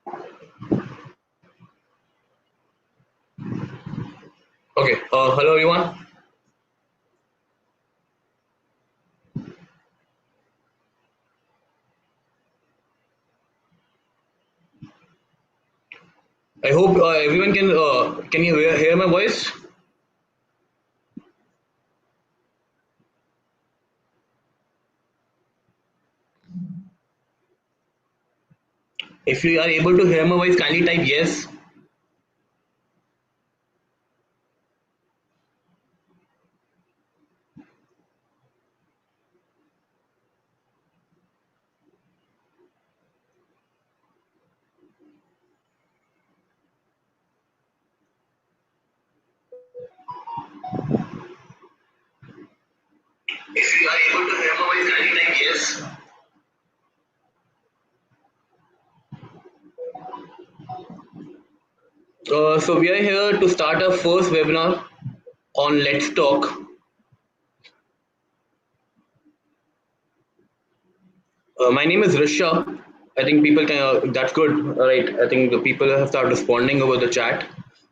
Okay. Hello everyone. I hope everyone can you hear my voice? If you are able to hear my voice, kindly type yes. If you are able to hear my voice, kindly type yes. So we are here to start our first webinar on Let's Talk. My name is Risha. I think people can. That's good, right? I think the people have started responding over the chat.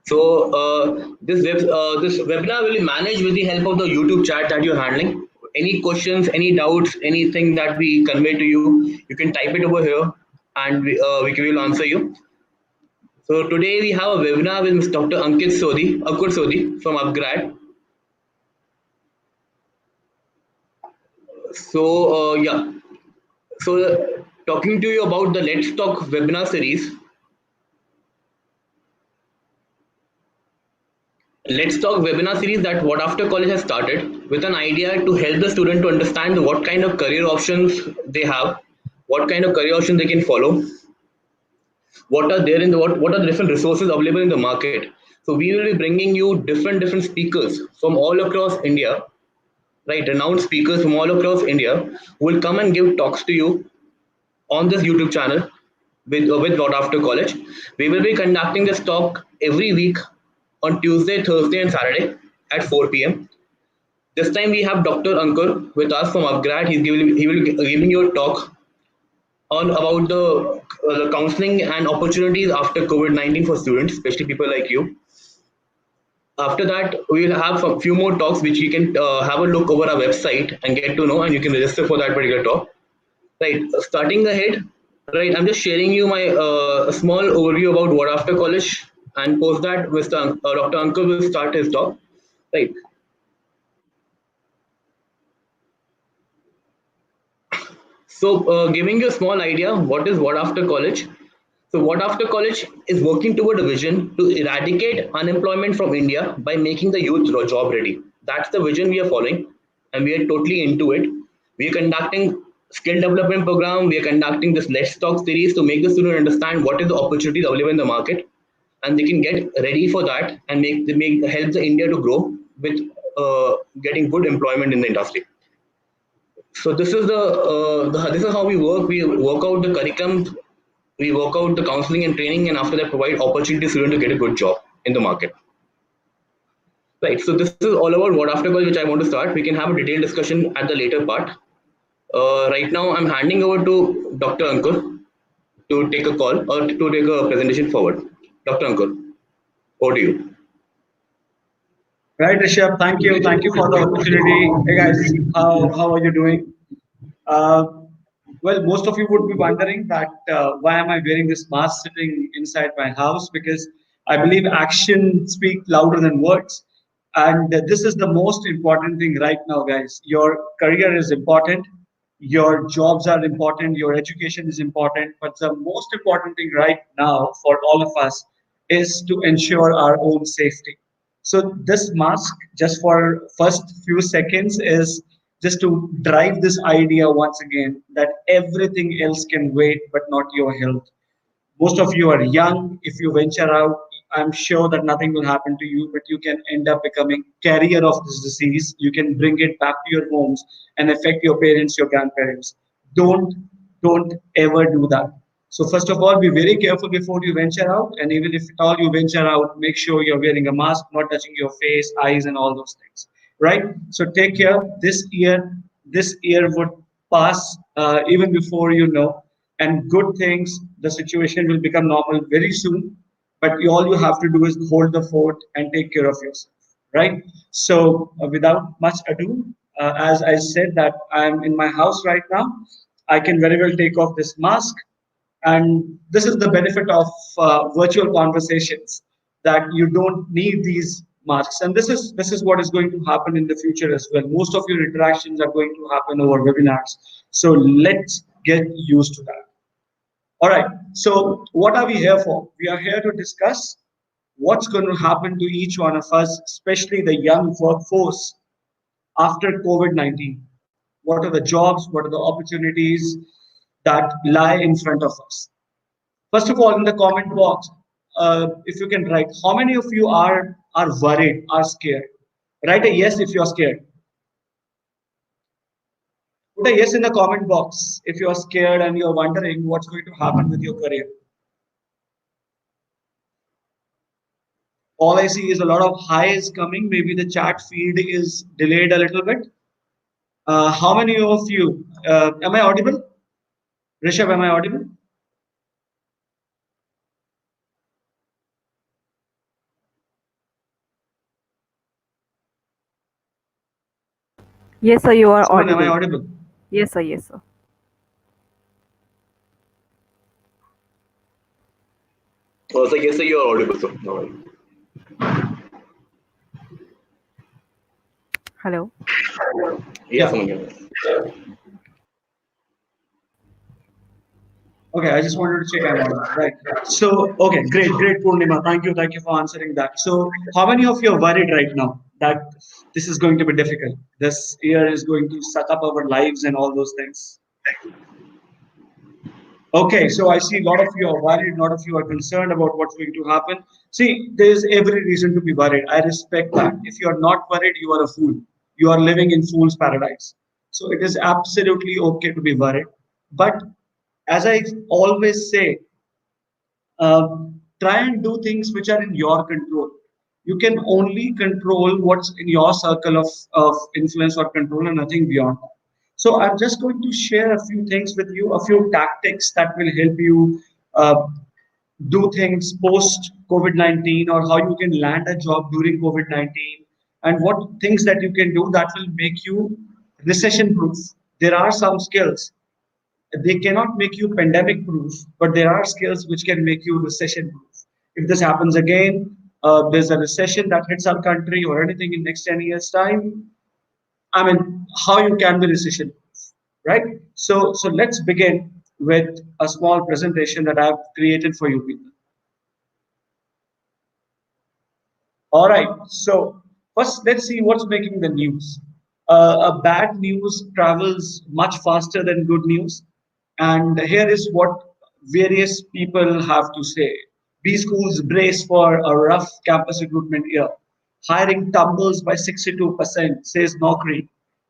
So this webinar will be managed with the help of the YouTube chat that you're handling. Any questions, any doubts, anything that we convey to you, you can type it over here, and we will answer you. So today we have a webinar with Mr. Dr. Ankur Sodhi from upGrad. So yeah, so talking to you about the Let's Talk webinar series. Let's Talk webinar series that What After College has started with an idea to help the student to understand what kind of career options they have, what kind of career options they can follow, what are there in the what are the different resources available in the market. So we will be bringing you different speakers from all across India, right? Renowned speakers from all across India who will come and give talks to you on this YouTube channel with What After College. We will be conducting this talk every week on Tuesday, Thursday, and Saturday at 4 p.m. This time we have Dr. Ankur with us from upGrad. He will be giving you a talk on about the counseling and opportunities after COVID-19 for students, especially people like you. After that, we will have a few more talks which you can have a look over our website and get to know, and you can register for that particular talk. Right, starting ahead, right, I'm just sharing you my small overview about What After College, and post that Dr. Ankur will start his talk. Right. So, giving you a small idea, what is What After College? So, What After College is working toward a vision to eradicate unemployment from India by making the youth job ready. That's the vision we are following, and we are totally into it. We are conducting skill development program. We are conducting this Let's Talk series to make the student understand what is the opportunities available in the market, and they can get ready for that and make help the India to grow with getting good employment in the industry. So this is how we work. We work out the curriculum, we work out the counseling and training, and after that provide opportunity to students to get a good job in the market. Right. So this is all about What After College, which I want to start. We can have a detailed discussion at the later part. Right now, I'm handing over to Dr. Ankur to take a call or to take a presentation forward. Dr. Ankur, over to you. Right, Rishabh. Thank you. Thank you for the opportunity. Hey guys, how are you doing? Uh, well, most of you would be wondering that why am I wearing this mask sitting inside my house? Because I believe action speaks louder than words, and this is the most important thing right now, guys. Your career is important, your jobs are important, your education is important, but the most important thing right now for all of us is to ensure our own safety. So this mask, just for first few seconds, is just to drive this idea once again that everything else can wait, but not your health. Most of you are young. If you venture out, I'm sure that nothing will happen to you, but you can end up becoming carrier of this disease. You can bring it back to your homes and affect your parents, your grandparents. Don't, don't ever do that. So first of all, be very careful before you venture out. And even if at all you venture out, make sure you're wearing a mask, not touching your face, eyes, and all those things. Right? So take care. This year would pass even before you know, and good things, The situation will become normal very soon, but all you have to do is hold the fort and take care of yourself, right? So, without much ado, as I said that I'm in my house right now, I can very well take off this mask, and this is the benefit of virtual conversations, that you don't need these masks. And this is what is going to happen in the future as well. Most of your interactions are going to happen over webinars. So let's get used to that. All right. So what are we here for? We are here to discuss what's going to happen to each one of us, especially the young workforce after COVID-19. What are the jobs? What are the opportunities that lie in front of us? First of all, in the comment box, if you can write, how many of you are worried, are scared? Write a yes if you're scared. Put a yes in the comment box if you're scared and you're wondering what's going to happen with your career. All I see is a lot of highs coming. Maybe the chat feed is delayed a little bit. How many of you, am I audible? Rishabh, am I audible? Yes, sir, you are Suman, am I audible. audible? Yes, sir, yes, sir. So yes, sir, you are audible, sir. No worry. Hello. Yes, Yeah. Suman. Okay, I just wanted to check I'm audible. Right. So, okay, great, Purnima. Thank you for answering that. So, how many of you are worried right now that this is going to be difficult? This year is going to suck up our lives and all those things. Okay, so I see a lot of you are worried, a lot of you are concerned about what's going to happen. See, there is every reason to be worried. I respect that. If you are not worried, you are a fool. You are living in fool's paradise. So it is absolutely okay to be worried. But as I always say, try and do things which are in your control. You can only control what's in your circle of influence or control and nothing beyond that. So I'm just going to share a few things with you, a few tactics that will help you uh, do things post COVID-19, or how you can land a job during COVID-19, and what things that you can do that will make you recession proof. There are some skills, they cannot make you pandemic proof, but there are skills which can make you recession proof. If this happens again, there's a recession that hits our country or anything in next 10 years time, I mean, how you can be recession proof, right? So let's begin with a small presentation that I've created for you people. All right. So first, let's see what's making the news. A bad news travels much faster than good news, and here is what various people have to say. B schools brace for a rough campus recruitment year. Hiring tumbles by 62%, says Naukri.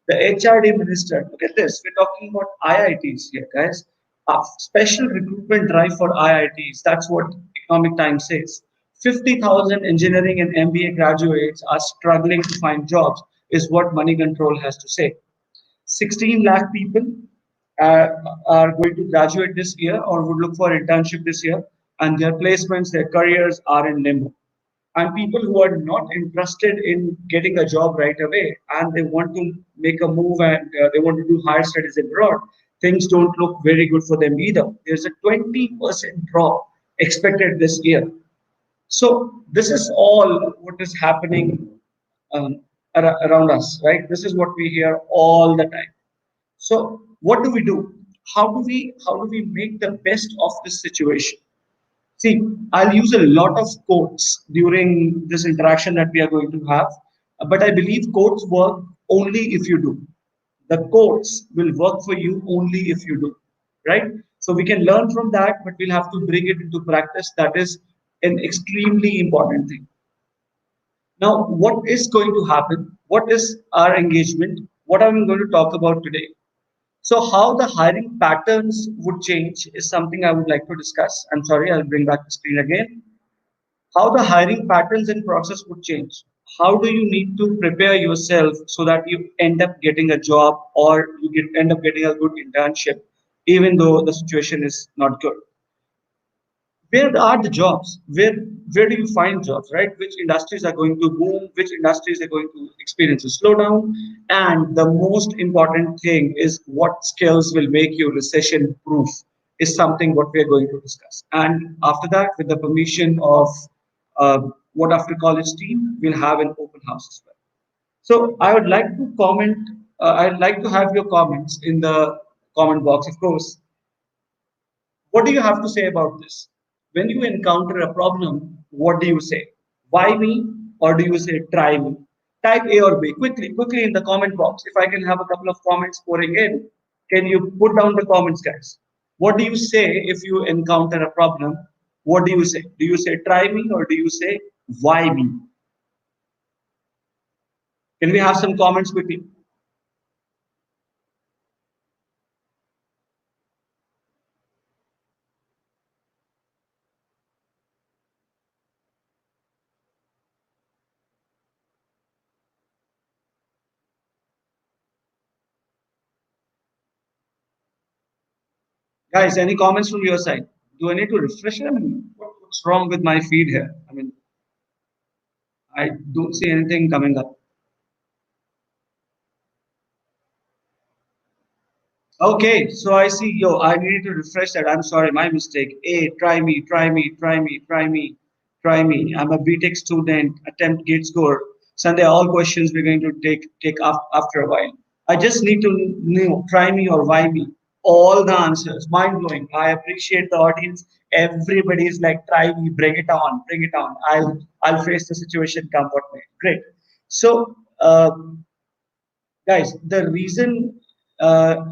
The HRD minister, look at this. We're talking about IITs here, guys. A special recruitment drive for IITs. That's what Economic Times says. 50,000 engineering and MBA graduates are struggling to find jobs, is what Money Control has to say. 16 lakh people uh, are going to graduate this year or would look for internship this year, and their placements, their careers are in limbo. And people who are not interested in getting a job right away and they want to make a move, and they want to do higher studies abroad, things don't look very good for them either. There's a 20% drop expected this year. So this is all what is happening around us, right? This is what we hear all the time. So what do we do? How do we make the best of this situation? See, I'll use a lot of quotes during this interaction that we are going to have, but I believe quotes work only if you do. The quotes will work for you only if you do, right? So we can learn from that, but we'll have to bring it into practice. That is an extremely important thing. Now, what is going to happen? What is our engagement? What am I going to talk about today? So, how the hiring patterns would change is something I would like to discuss. I'm sorry, I'll bring back the screen again. How the hiring patterns and process would change. How do you need to prepare yourself so that you end up getting a job, or end up getting a good internship, even though the situation is not good? where are the jobs? Where do you find jobs, right? Which industries are going to boom? Which industries are going to experience a slowdown? And the most important thing is what skills will make you recession proof is something what we are going to discuss. And after that, with the permission of what after college team, we'll have an open house as well. So I would like to comment. I'd like to have your comments in the comment box, of course. What do you have to say about this? When you encounter a problem, what do you say? Why me? Or do you say try me? Type A or B quickly in the comment box. If I can have a couple of comments pouring in, can you put down the comments, guys? What do you say if you encounter a problem? What do you say? Do you say try me or do you say why me? Can we have some comments quickly? Guys, any comments from your side? Do I need to refresh it? I mean, what's wrong with my feed here? I mean, I don't see anything coming up. Okay, so I see, yo, I needed to refresh that. I'm sorry, my mistake. A, try me, try me, try me, try me, try me. I'm a BTech student, attempt gate score. Sunday, all questions we're going to take up after a while. I just need to know, try me or why me. All the answers, mind blowing. I appreciate the audience. Everybody is like, try me, bring it on, bring it on. I'll face the situation, come what may. Great. So, guys, the reason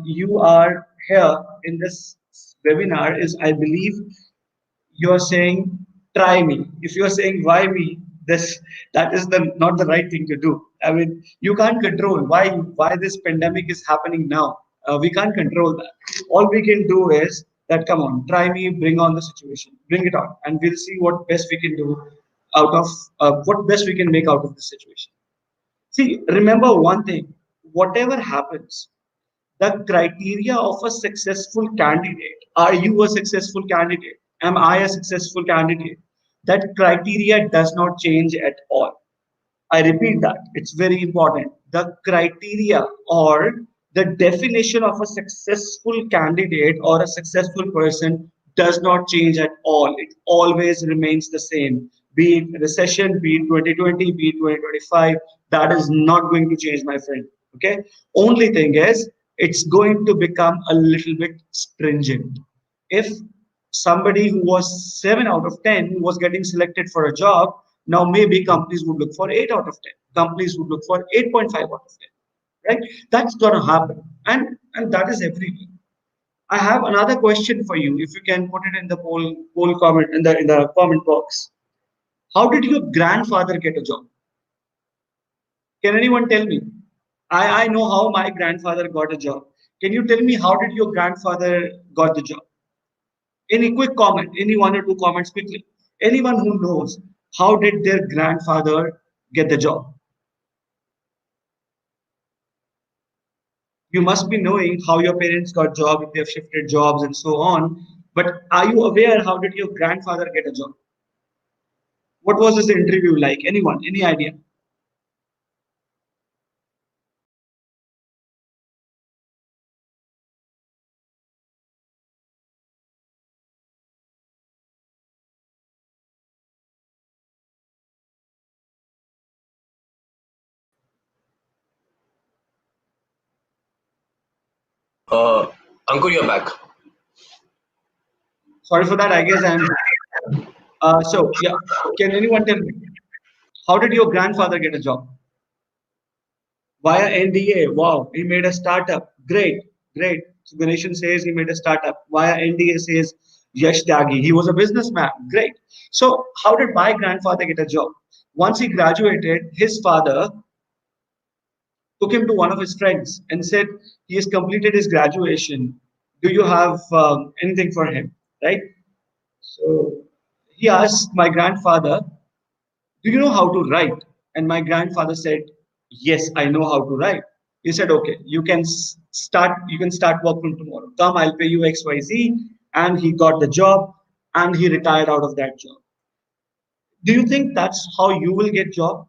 you are here in this webinar is I believe you're saying try me. If you're saying why me, this that is the not the right thing to do. I mean, you can't control why this pandemic is happening now. We can't control that. All we can do is that come on, try me, bring on the situation, bring it on, and we'll see what best we can do out of what best we can make out of the situation. See, remember one thing, whatever happens, the criteria of a successful candidate, are you a successful candidate? Am I a successful candidate? That criteria does not change at all. I repeat that. It's very important. The criteria or the definition of a successful candidate or a successful person does not change at all. It always remains the same. Be it recession, be it 2020, be it 2025, that is not going to change, my friend. Okay. Only thing is, it's going to become a little bit stringent. If somebody who was 7 out of 10 was getting selected for a job, now maybe companies would look for 8 out of 10. Companies would look for 8.5 out of 10. Right? That's gonna happen. And that is everything. I have another question for you. If you can put it in the poll comment in the comment box. How did your grandfather get a job? Can anyone tell me? I know how my grandfather got a job. Can you tell me how did your grandfather got the job? Any quick comment, any one or two comments quickly. Anyone who knows how did their grandfather get the job? You must be knowing how your parents got job, if they have shifted jobs and so on. But are you aware how did your grandfather get a job? What was his interview like? Anyone? Any idea? Ankur, you're back. Sorry for that. I guess I'm. So yeah, can anyone tell me how did your grandfather get a job? Via NDA. Wow, he made a startup. Great, great. So Ganeshan says he made a startup. Via NDA says Yash Tyagi. He was a businessman. Great. So how did my grandfather get a job? Once he graduated, his father took him to one of his friends and said he has completed his graduation. Do you have anything for him? Right. So he asked my grandfather, do you know how to write? And my grandfather said, yes, I know how to write. He said, okay, you can start work from tomorrow. Come, I'll pay you XYZ. And he got the job. and he retired out of that job. Do you think that's how you will get job?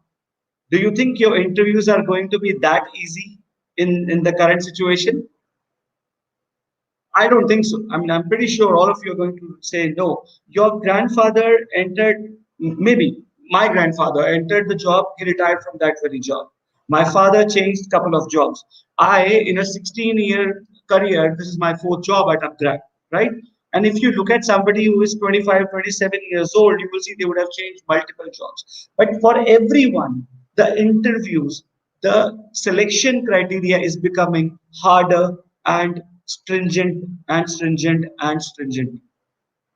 Do you think your interviews are going to be that easy in the current situation? I don't think so. I mean, I'm pretty sure all of you are going to say no. Your grandfather entered, maybe my grandfather entered the job, he retired from that very job. My father changed a couple of jobs. I, in a 16-year career, this is my fourth job at upGrad, right? And if you look at somebody who is 25, 27 years old, you will see they would have changed multiple jobs. But for everyone, the interviews, the selection criteria is becoming harder and stringent and stringent and stringent.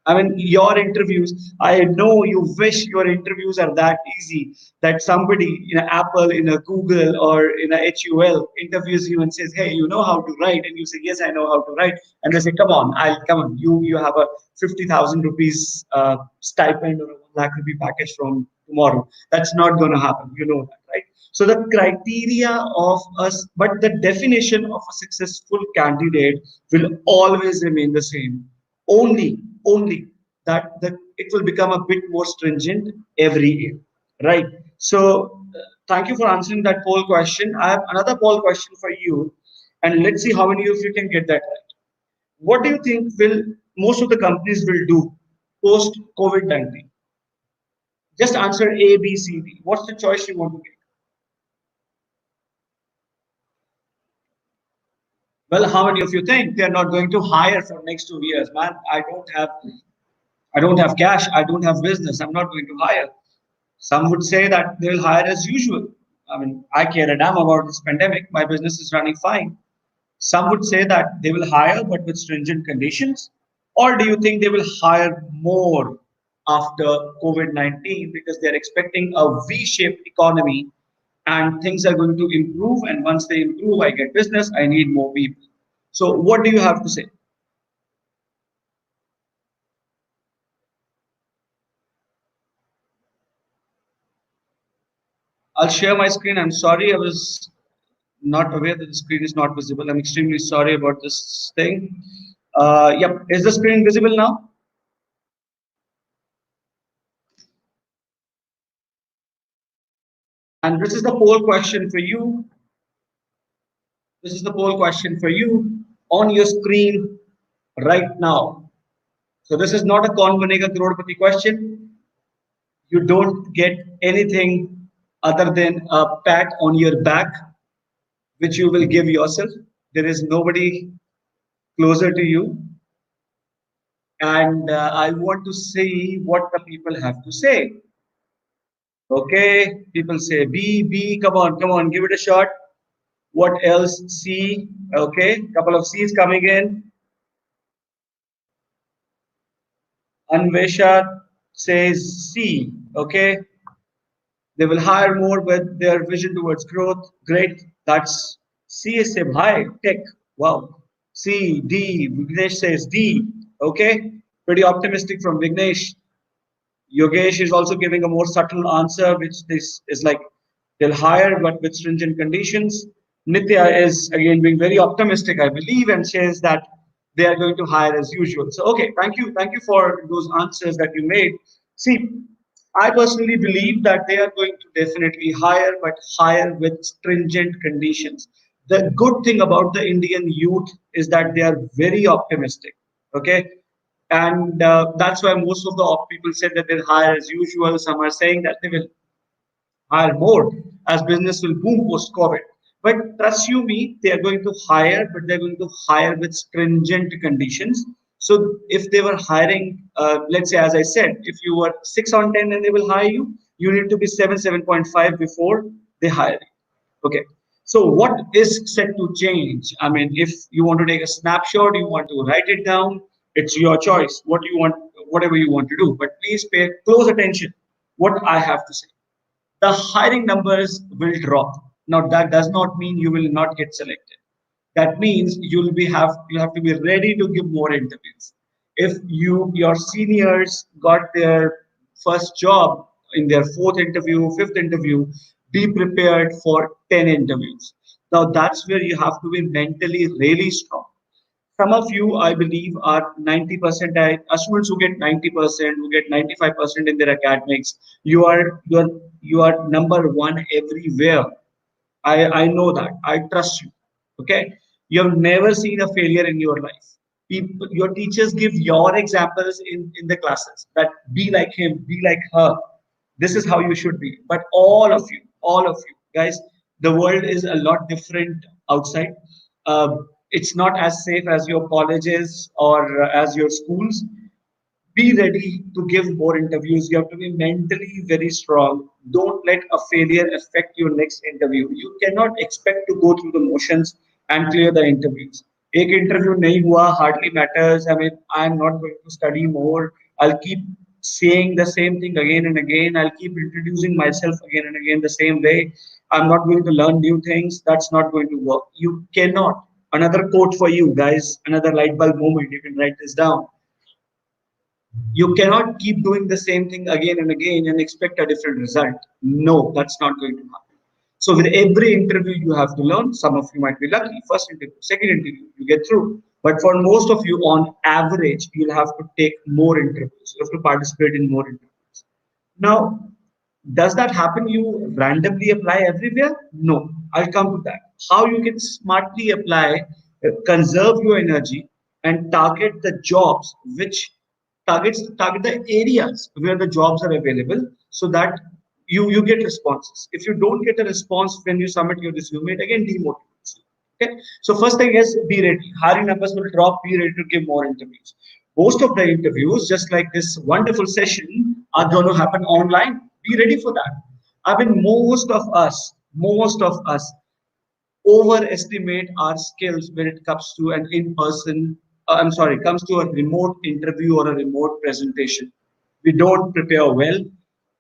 I mean, your interviews, I know you wish your interviews are that easy that somebody in Apple, in a Google, or in a HUL interviews you and says, hey, you know how to write? And you say, yes, I know how to write. And they say, come on, you have a 50,000 rupees stipend or a 1 lakh rupee package from tomorrow. That's not going to happen. You know that, right? So the criteria of us, but the definition of a successful candidate will always remain the same. Only that it will become a bit more stringent every year, right? So thank you for answering that poll question. I have another poll question for you, and let's see how many of you can get that right. What do you think will most of the companies will do post COVID-19? Just answer A, B, C, D. What's the choice you want to make? Well, how many of you think they're not going to hire for next 2 years? Man, I don't have cash, I don't have business, I'm not going to hire. Some would say that they'll hire as usual. I mean, I care a damn about this pandemic. My business is running fine. Some would say that they will hire but with stringent conditions. Or do you think they will hire more after COVID-19 because they're expecting a V shaped economy and things are going to improve? And once they improve, I get business, I need more people. So, what do you have to say? I'll share my screen. I'm sorry, I was not aware that the screen is not visible. I'm extremely sorry about this thing. Yep, is the screen visible now? And this is the poll question for you. This is the poll question for you on your screen right now. So this is not a Kaun Banega Crorepati question. You don't get anything other than a pat on your back, which you will give yourself. There is nobody closer to you. And I want to see what the people have to say. Okay, people say B, B, come on, give it a shot. What else? C, okay, couple of C's coming in. Anvesha says C, okay. They will hire more with their vision towards growth. Great, that's C is say high tech. Wow. C, D, Vignesh says D, okay. Pretty optimistic from Vignesh. Yogesh is also giving a more subtle answer, which this is like they'll hire but with stringent conditions. Nitya is again being very optimistic, I believe, and says that they are going to hire as usual. So, okay, thank you for those answers that you made. See, I personally believe that they are going to definitely hire, but hire with stringent conditions. The good thing about the Indian youth is that they are very optimistic. Okay, and that's why most of the people said that they'll hire as usual. Some are saying that they will hire more as business will boom post COVID. But trust you me, they are going to hire, but they're going to hire with stringent conditions. So if they were hiring, let's say, as I said, if you were 6 on 10 and they will hire you, you need to be 7, 7.5 before they hire you. Okay. So what is set to change? I mean, if you want to take a snapshot, you want to write it down, it's your choice. What you want, whatever you want to do. But please pay close attention what I have to say. The hiring numbers will drop. Now that does not mean you will not get selected. That means you have to be ready to give more interviews. If your seniors got their first job in their fourth interview, fifth interview, be prepared for 10 interviews. Now that's where you have to be mentally really strong. Some of you, I believe, are 90% students who get 90%, who get 95% in their academics. You are number one everywhere. I know that. I trust you. Okay. You have never seen a failure in your life. People, your teachers give your examples in the classes that be like him, be like her. This is how you should be. But all of you, guys, the world is a lot different outside. It's not as safe as your colleges or as your schools. Be ready to give more interviews. You have to be mentally very strong. Don't let a failure affect your next interview. You cannot expect to go through the motions and clear the interviews. एक interview नहीं हुआ hardly matters. I mean, I'm not going to study more. I'll keep saying the same thing again and again. I'll keep introducing myself again and again the same way. I'm not going to learn new things. That's not going to work. You cannot. Another quote for you guys, another light bulb moment. You can write this down. You cannot keep doing the same thing again and again and expect a different result. No, that's not going to happen. So with every interview, you have to learn. Some of you might be lucky. First interview, second interview, you get through. But for most of you, on average, you'll have to take more interviews. You have to participate in more interviews. Now, does that happen? You randomly apply everywhere? No, I'll come to that. How you can smartly apply, conserve your energy, and target the jobs which target the areas where the jobs are available, so that you get responses. If you don't get a response when you submit your resume, it again demotivates you. Okay, so first thing is be ready. Hiring numbers will drop. Be ready to give more interviews. Most of the interviews, just like this wonderful session, are going to happen online. Be ready for that. I mean, most of us overestimate our skills when it comes to an in-person, I'm sorry, comes to a remote interview or a remote presentation. We don't prepare well.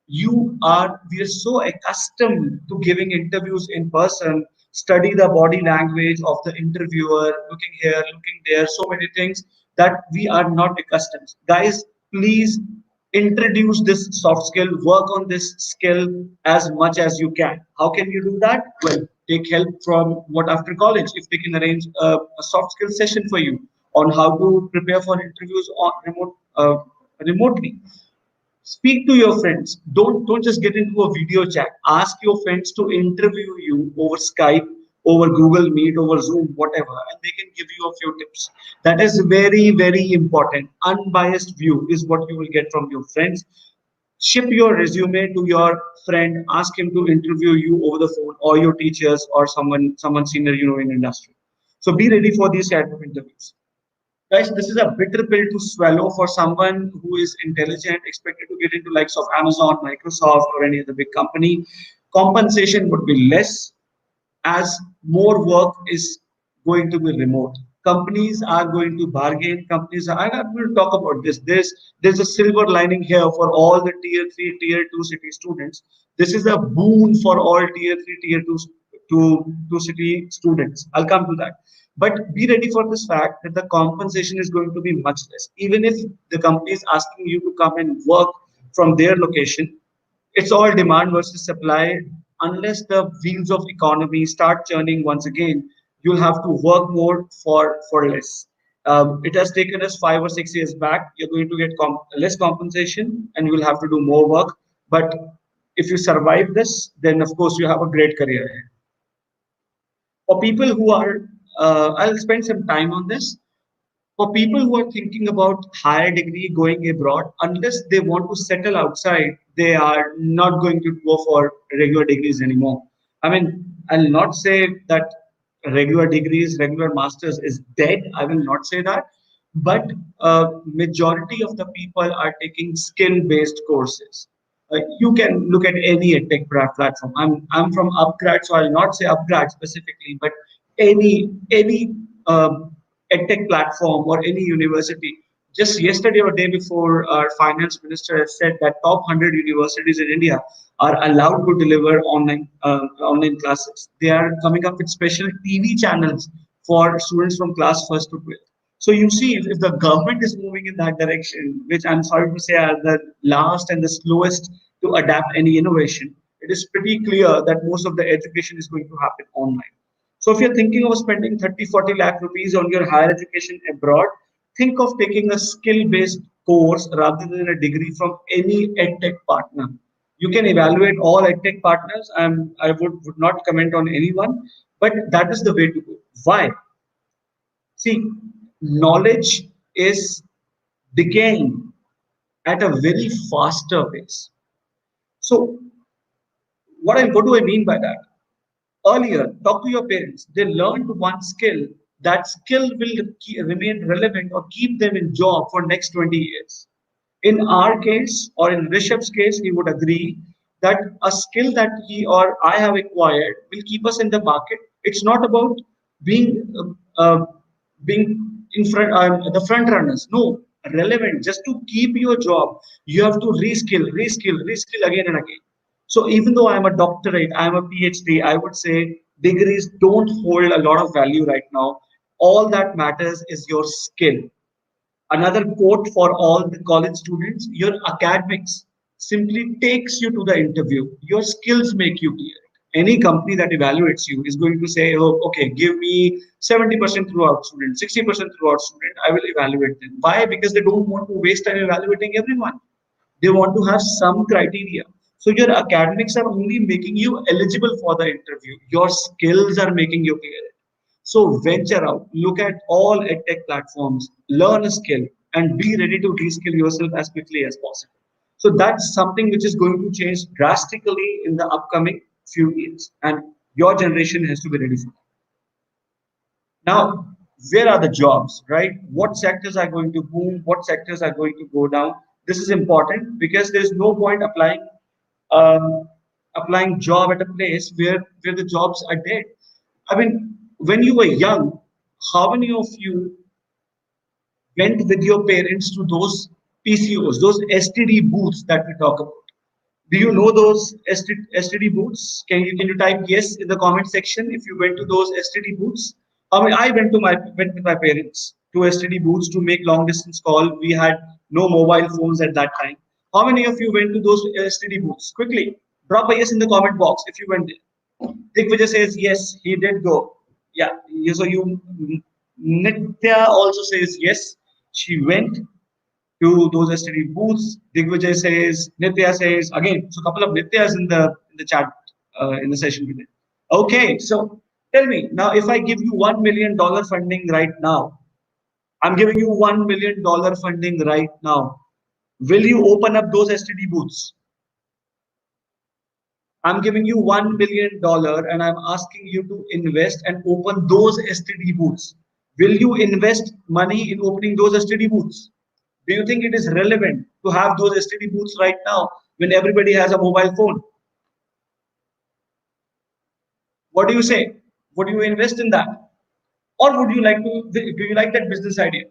We are so accustomed to giving interviews in person, study the body language of the interviewer, looking here, looking there, so many things that we are not accustomed. Guys, please introduce this soft skill, work on this skill as much as you can. How can you do that? Well, take help from what after college, if they can arrange a soft skill session for you on how to prepare for interviews on remotely. Speak to your friends. Don't just get into a video chat. Ask your friends to interview you over Skype, over Google Meet, over Zoom, whatever, and they can give you a few tips. That is very important. Unbiased view is what you will get from your friends. Ship your resume to your friend. Ask him to interview you over the phone, or your teachers, or someone senior in industry. So be ready for these type of interviews. Guys, this is a bitter pill to swallow for someone who is intelligent, expected to get into likes of Amazon, Microsoft, or any other big company. Compensation would be less, as more work is going to be remote. Companies are going to bargain. I'm going to talk about this. There's a silver lining here for all the tier 3, tier 2 city students. This is a boon for all tier 3, tier 2 to city students. I'll come to that. But be ready for this fact that the compensation is going to be much less. Even if the company is asking you to come and work from their location, it's all demand versus supply. Unless the wheels of economy start churning once again, you'll have to work more for less. It has taken us 5 or 6 years back. You're going to get less compensation, and you will have to do more work. But if you survive this, then of course you have a great career ahead. For people who are, I'll spend some time on this. For people who are thinking about higher degree going abroad, unless they want to settle outside, they are not going to go for regular degrees anymore. I mean, I'll not say that regular degrees, regular masters is dead. I will not say that. But majority of the people are taking skill-based courses. You can look at any tech platform. I'm from upGrad, so I'll not say upGrad specifically, but any edtech platform or any university. Just yesterday or day before, our finance minister has said that top 100 universities in India are allowed to deliver online classes. They are coming up with special TV channels for students from class first to 12th. So you see, if the government is moving in that direction, which I'm sorry to say are the last and the slowest to adapt any innovation, it is pretty clear that most of the education is going to happen online. So if you're thinking of spending 30, 40 lakh rupees on your higher education abroad, think of taking a skill-based course rather than a degree from any edtech partner. You can evaluate all edtech partners, and I would not comment on anyone, but that is the way to go. Why? See, knowledge is decaying at a very faster pace. So, what do I mean by that? Earlier, talk to your parents. They learned one skill. That skill will remain relevant or keep them in job for next 20 years. In our case, or in Rishabh's case, he would agree that a skill that he or I have acquired will keep us in the market. It's not about being being in front, the front runners. No, relevant. Just to keep your job, you have to reskill again and again. So even though I'm a doctorate, I'm a PhD, I would say degrees don't hold a lot of value right now. All that matters is your skill. Another quote for all the college students: your academics simply takes you to the interview. Your skills make you clear. Any company that evaluates you is going to say, oh, okay, give me 70% throughout student, 60% throughout student. I will evaluate them. Why? Because they don't want to waste time evaluating everyone. They want to have some criteria. So your academics are only making you eligible for the interview. Your skills are making you clear. So venture out, look at all edtech platforms, learn a skill, and be ready to reskill yourself as quickly as possible. So that's something which is going to change drastically in the upcoming few years, and your generation has to be ready for that. Now, where are the jobs, right? What sectors are going to boom? What sectors are going to go down? This is important because there's no point um, applying job at a place where the jobs are dead. I mean, when you were young, how many of you went with your parents to those PCOs, those STD booths that we talk about? Do you know those STD booths? Can you type yes in the comment section if you went to those STD booths? I mean, I went with my parents to STD booths to make long distance call. We had no mobile phones at that time. How many of you went to those STD booths? Quickly, drop a yes in the comment box if you went there. Digvijay says yes, he did go. Yeah, so you Nitya also says yes, she went to those STD booths. Digvijay says, Nitya says again. So a couple of Nityas in the chat in the session today. Okay, so tell me now, if I give you $1 million funding right now, I'm giving you $1 million funding right now. Will you open up those STD booths? I'm giving you $1 million and I'm asking you to invest and open those STD booths. Will you invest money in opening those STD booths? Do you think it is relevant to have those STD booths right now when everybody has a mobile phone? What do you say? Would you invest in that? Or would you like to, do you like that business idea?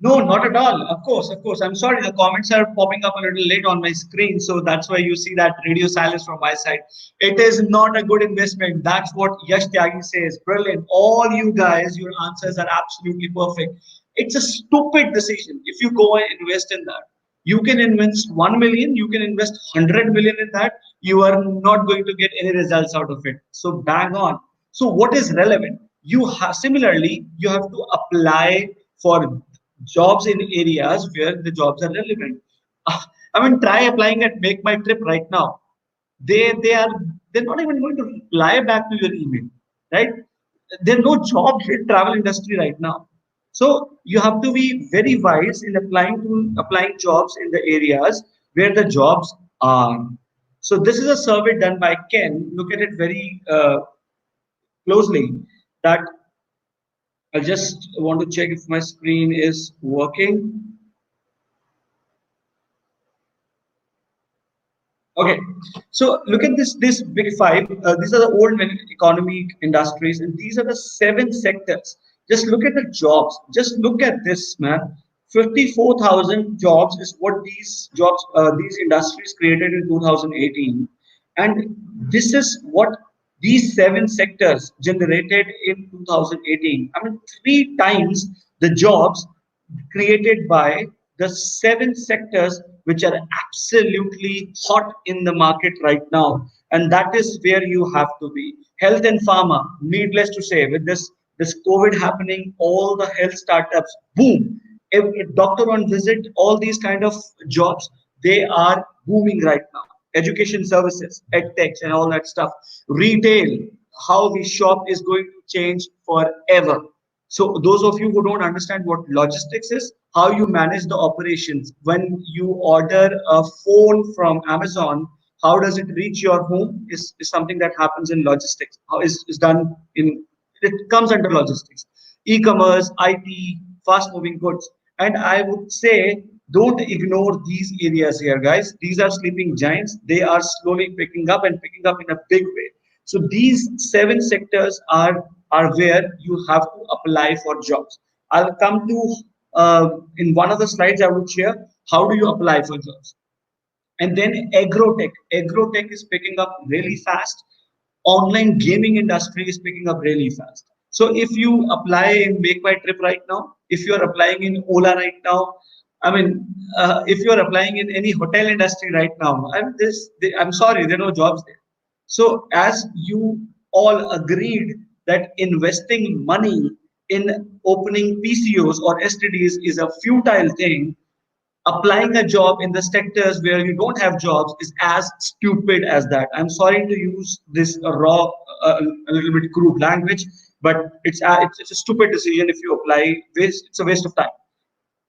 No, not at all. Of course, of course. I'm sorry, the comments are popping up a little late on my screen, so that's why you see that radio silence from my side. It is not a good investment. That's what Yash Tyagi says. Brilliant. All you guys, your answers are absolutely perfect. It's a stupid decision if you go and invest in that. You can invest 1 million, you can invest 100 million in that. You are not going to get any results out of it. So bang on. So what is relevant? You have similarly, you have to apply for jobs in areas where the jobs are relevant. I mean, try applying at Make My Trip right now. They're not even going to reply back to your email, right? There are no jobs in travel industry right now. So you have to be very wise in applying jobs in the areas where the jobs are. So this is a survey done by Ken. Look at it very closely. That I just want to check if my screen is working. Okay, so look at this big five. These are the old economic industries, and these are the seven sectors. Just look at the jobs. Just look at this, man. 54,000 jobs is what these industries created in 2018, and this is what These seven sectors generated in 2018. I mean, three times the jobs created by the seven sectors which are absolutely hot in the market right now. And that is where you have to be. Health and pharma, needless to say, with this COVID happening, all the health startups, boom. Every doctor on visit, all these kind of jobs, they are booming right now. Education services, edtechs, and all that stuff. Retail, how we shop is going to change forever. So those of you who don't understand what logistics is, how you manage the operations when you order a phone from Amazon, how does it reach your home is something that happens in logistics. How is done in it comes under logistics. E-commerce, IT, fast-moving goods. And I would say don't ignore these areas here, guys. These are sleeping giants. They are slowly picking up and picking up in a big way. So these seven sectors are where you have to apply for jobs. I'll come to in one of the slides I would share how do you apply for jobs. And then agrotech is picking up really fast. Online gaming industry is picking up really fast. So if you apply in Make My Trip right now, if you are applying in Ola right now, I mean, if you are applying in any hotel industry right now, I'm sorry, there are no jobs there. So as you all agreed that investing money in opening PCOs or STDs is a futile thing, applying a job in the sectors where you don't have jobs is as stupid as that. I'm sorry to use this raw, a little bit crude language, but it's a stupid decision if you apply. It's a waste of time.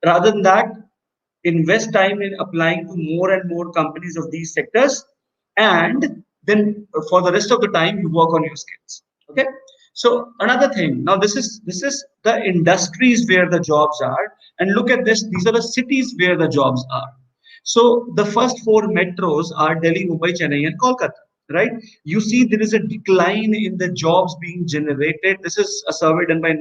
Rather than that, invest time in applying to more and more companies of these sectors, and then for the rest of the time you work on your skills. Okay. So another thing, now this is the industries where the jobs are, and look at this, these are the cities where the jobs are. So the first four metros are Delhi, Mumbai, Chennai, and Kolkata, right? You see there is a decline in the jobs being generated. This is a survey done by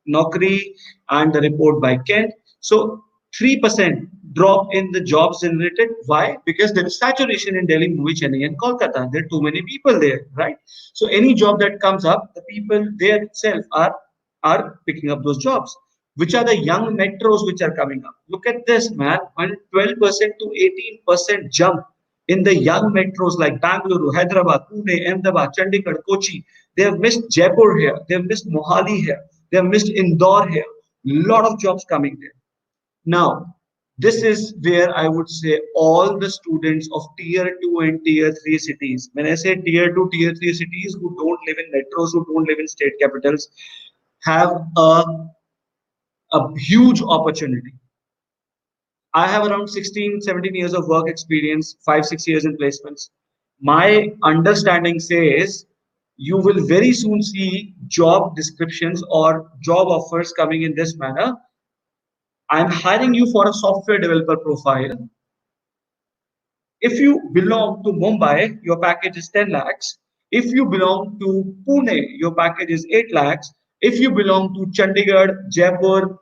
Naukri and the report by Kent. So 3% drop in the jobs generated. Why? Because there is saturation in Delhi, Mumbai, Chennai, and Kolkata. There are too many people there, right? So any job that comes up, the people there itself are picking up those jobs. Which are the young metros which are coming up? Look at this, man. 12% to 18% jump in the young metros like Bangalore, Hyderabad, Pune, Ahmedabad, Chandigarh, Kochi. They have missed Jaipur here. They have missed Mohali here. They have missed Indore here. Lot of jobs coming there. Now, this is where I would say all the students of tier 2 and tier 3 cities, when I say tier 2, tier 3 cities who don't live in metros, who don't live in state capitals, have a huge opportunity. I have around 16, 17 years of work experience, 5, 6 years in placements. My understanding says you will very soon see job descriptions or job offers coming in this manner. I'm hiring you for a software developer profile. If you belong to Mumbai, your package is 10 lakhs. If you belong to Pune, your package is 8 lakhs. If you belong to Chandigarh, Jaipur,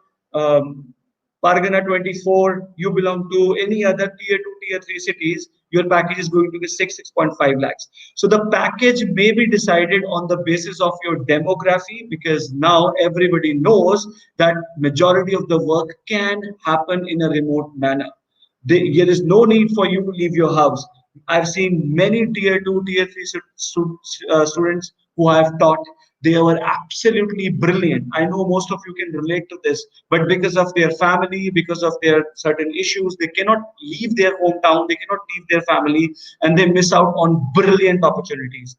Pargana 24, you belong to any other tier 2, tier 3 cities, your package is going to be 6.5 lakhs. So the package may be decided on the basis of your demography, because now everybody knows that majority of the work can happen in a remote manner. There is no need for you to leave your house. I've seen many tier 2, tier 3 students who I have taught. They were absolutely brilliant. I know most of you can relate to this, but because of their family, because of their certain issues, they cannot leave their hometown, they cannot leave their family, and they miss out on brilliant opportunities.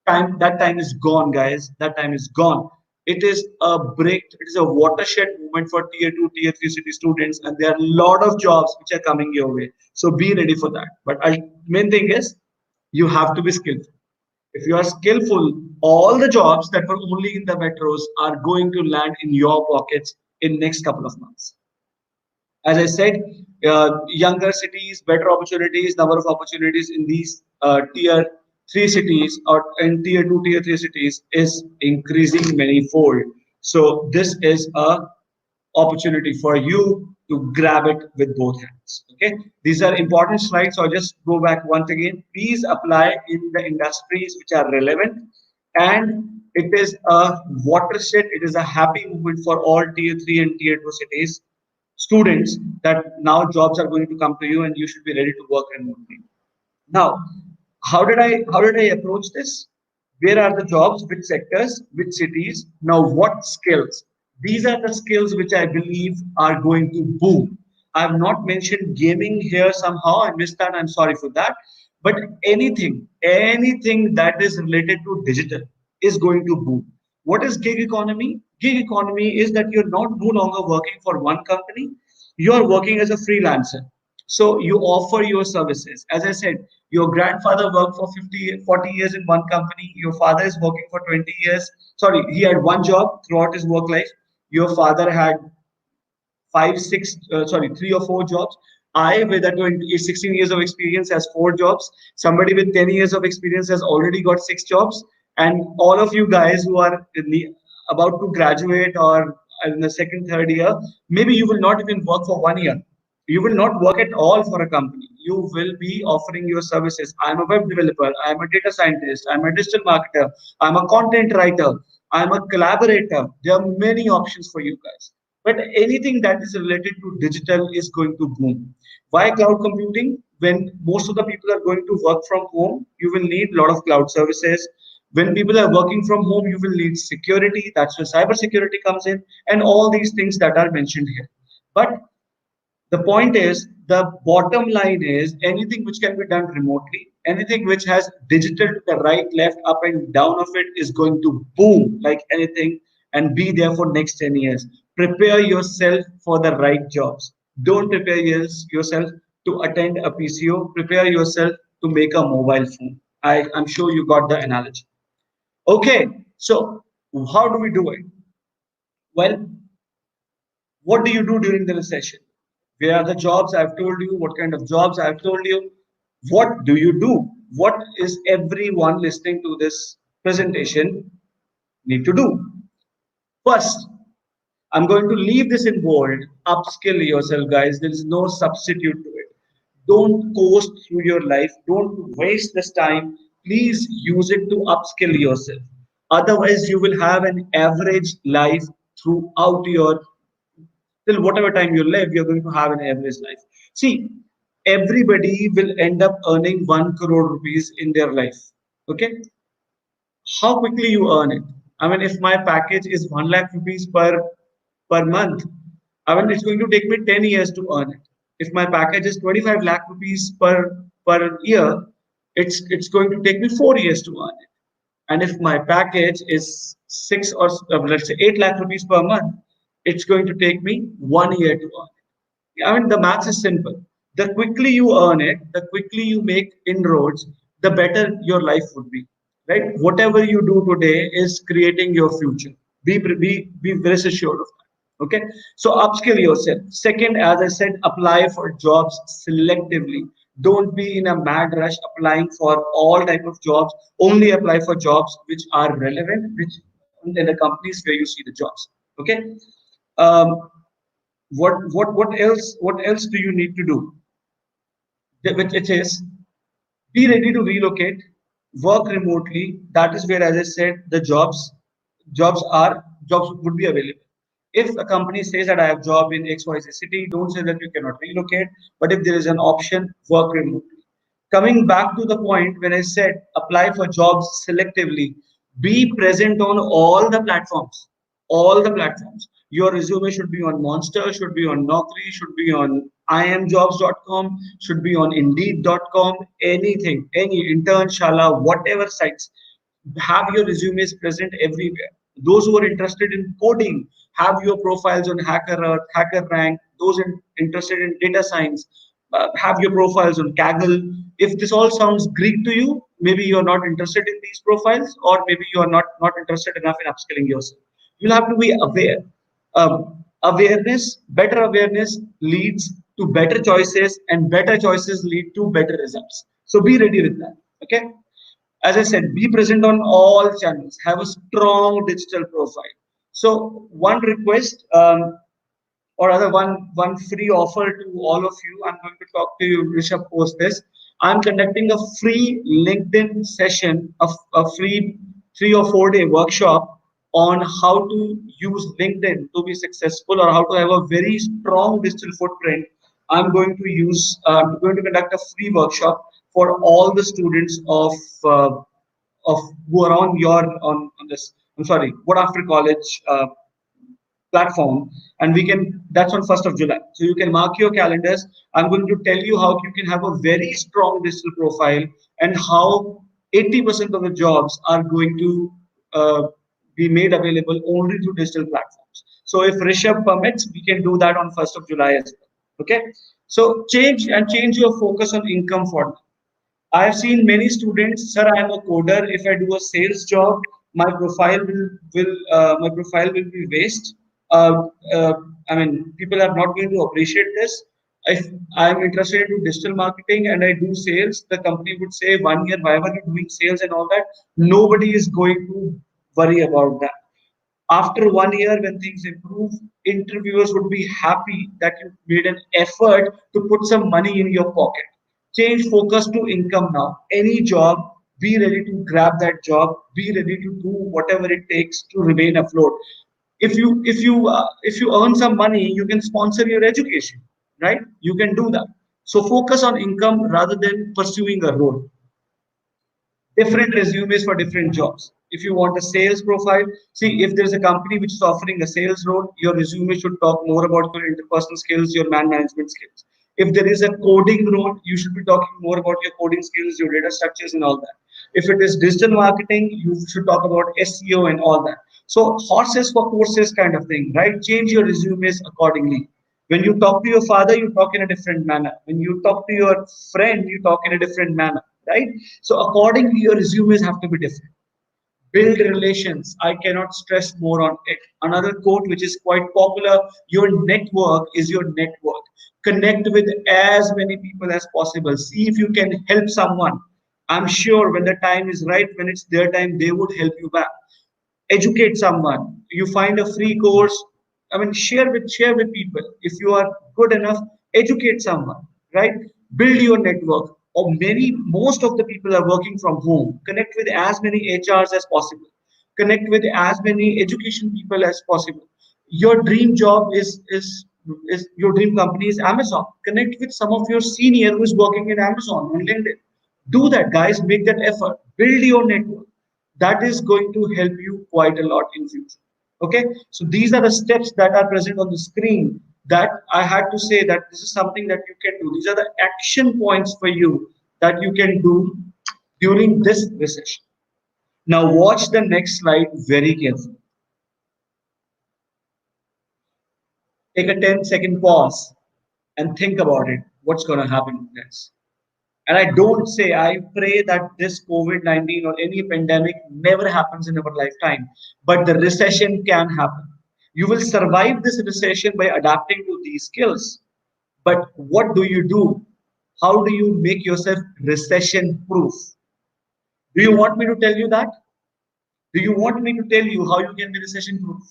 That time is gone, guys. That time is gone. It is a break, it is a watershed movement for tier 2, tier 3 city students, and there are a lot of jobs which are coming your way. So be ready for that. But main thing is you have to be skillful. If you are skillful, all the jobs that were only in the metros are going to land in your pockets in next couple of months. As I said, younger cities, better opportunities, number of opportunities in these tier 3 cities or in tier 2, tier 3 cities is increasing many-fold. So this is a opportunity for you to grab it with both hands. Okay, these are important slides. So I'll just go back once again. Please apply in the industries which are relevant. and it is a watershed. It is a happy moment for all tier 3 and tier 2 cities students that now jobs are going to come to you and you should be ready to work remotely. Now, how did I approach this? Where are the jobs? Which sectors? Which cities? Now, what skills? These are the skills which I believe are going to boom. I have not mentioned gaming here somehow. I missed that. I'm sorry for that. But anything that is related to digital is going to boom. What is gig economy? Gig economy is that you're not no longer working for one company. You are working as a freelancer. So you offer your services. As I said, your grandfather worked for 50, 40 years in one company. Your father is working for 20 years. Sorry, he had one job throughout his work life. Your father had five, six, sorry, 3 or 4 jobs. I, with a 20, 16 years of experience, has 4 jobs. Somebody with 10 years of experience has already got 6 jobs. And all of you guys who are about to graduate or in the second, third year, maybe you will not even work for 1 year. You will not work at all for a company. You will be offering your services. I'm a web developer. I'm a data scientist. I'm a digital marketer. I'm a content writer. I'm a collaborator. There are many options for you guys. But anything that is related to digital is going to boom. Why cloud computing? When most of the people are going to work from home, you will need a lot of cloud services. When people are working from home, you will need security. That's where cyber security comes in, and all these things that are mentioned here. But the point is, the bottom line is anything which can be done remotely, anything which has digital to the right, left, up, and down of it is going to boom like anything and be there for next 10 years. Prepare yourself for the right jobs. Don't prepare yourself to attend a PCO. Prepare yourself to make a mobile phone. I'm sure you got the analogy. Okay, so how do we do it? Well, what do you do during the recession? Where are the jobs I've told you? What kind of jobs I've told you? What do you do? What is everyone listening to this presentation need to do? First, I'm going to leave this in bold. Upskill yourself, guys. There is no substitute to it. Don't coast through your life. Don't waste this time. Please use it to upskill yourself. Otherwise, you will have an average life throughout your till whatever time you live, you're going to have an average life. See, everybody will end up earning 1 crore rupees in their life. Okay, how quickly you earn it? I mean, if my package is 1 lakh rupees per month, I mean, it's going to take me 10 years to earn it. If my package is 25 lakh rupees per year, it's going to take me 4 years to earn it. And if my package is six or let's say 8 lakh rupees per month, it's going to take me 1 year to earn it. I mean, the maths is simple. The quickly you earn it, the quickly you make inroads, the better your life would be. Right? Whatever you do today is creating your future. Be very assured of that. Okay. So upskill yourself. Second, as I said, apply for jobs selectively. Don't be in a mad rush applying for all type of jobs. Only apply for jobs which are relevant, which in the companies where you see the jobs. Okay. Um, what else do you need to do? Which it is be ready to relocate, work remotely. That is where, as I said, the jobs would be available. If a company says that I have job in XYZ city, don't say that you cannot relocate. But if there is an option, work remotely. Coming back to the point when I said apply for jobs selectively, be present on all the platforms. All the platforms. Your resume should be on Monster, should be on Naukri, should be on imjobs.com, should be on indeed.com, anything, any intern, shala, whatever sites. Have your resumes present everywhere. Those who are interested in coding, have your profiles on Hacker Rank. Those interested in data science, have your profiles on Kaggle. If this all sounds Greek to you, maybe you're not interested in these profiles, or maybe you are not interested enough in upskilling yourself. You'll have to be aware. Better awareness leads to better choices, and better choices lead to better results. So be ready with that. Okay. As I said, be present on all channels. Have a strong digital profile. So one request, or rather one free offer to all of you. I'm going to talk to you, Rishabh, post this. I'm conducting a free LinkedIn session, a free 3 or 4 day workshop on how to use LinkedIn to be successful or how to have a very strong digital footprint. I'm going to conduct a free workshop for all the students uh, of who are on this. I'm sorry, what after college platform, and we can that's on 1st of July. So you can mark your calendars. I'm going to tell you how you can have a very strong digital profile and how 80% of the jobs are going to uh, be made available only through digital platforms. So if Rishabh permits, we can do that on 1st of July as well. Okay. So change your focus on income for now. I've seen many students, sir, I'm a coder. If I do a sales job, my profile will be waste. Uh, uh, I mean, people are not going to appreciate this. If I'm interested in digital marketing and I do sales, the company would say 1 year, why were you doing sales and all that? Nobody is going to worry about that. After 1 year, when things improve, interviewers would be happy that you made an effort to put some money in your pocket. Change focus to income now. Any job, be ready to grab that job. Be ready to do whatever it takes to remain afloat. If you earn some money, you can sponsor your education, right? You can do that. So focus on income rather than pursuing a role. Different resumes for different jobs. If you want a sales profile, see if there's a company which is offering a sales role, your resume should talk more about your interpersonal skills, your man management skills. If there is a coding role, you should be talking more about your coding skills, your data structures, and all that. If it is digital marketing, you should talk about SEO and all that. So horses for courses kind of thing, right? Change your resumes accordingly. When you talk to your father, you talk in a different manner. When you talk to your friend, you talk in a different manner, right? So accordingly, your resumes have to be different. Build relations. I cannot stress more on it. Another quote which is quite popular: your network is your network. Connect with as many people as possible. See if you can help someone. I'm sure when the time is right, when it's their time, they would help you back. Educate someone. You find a free course, I mean, share with people. If you are good enough, educate someone, right? Build your network. Or many most of the people are working from home. Connect with as many HRs as possible. Connect with as many education people as possible. Your dream job is your dream company is Amazon. Connect with some of your senior who is working in Amazon on LinkedIn. Do that, guys. Make that effort. Build your network. That is going to help you quite a lot in future. Okay, so these are the steps that are present on the screen that I had to say that this is something that you can do. These are the action points for you that you can do during this recession. Now watch the next slide very carefully. Take a 10-second pause and think about it. What's going to happen next? And I don't say, I pray that this COVID 19 or any pandemic never happens in our lifetime, but the recession can happen. You will survive this recession by adapting to these skills. But what do you do? How do you make yourself recession proof? Do you want me to tell you that? Do you want me to tell you how you can be recession proof?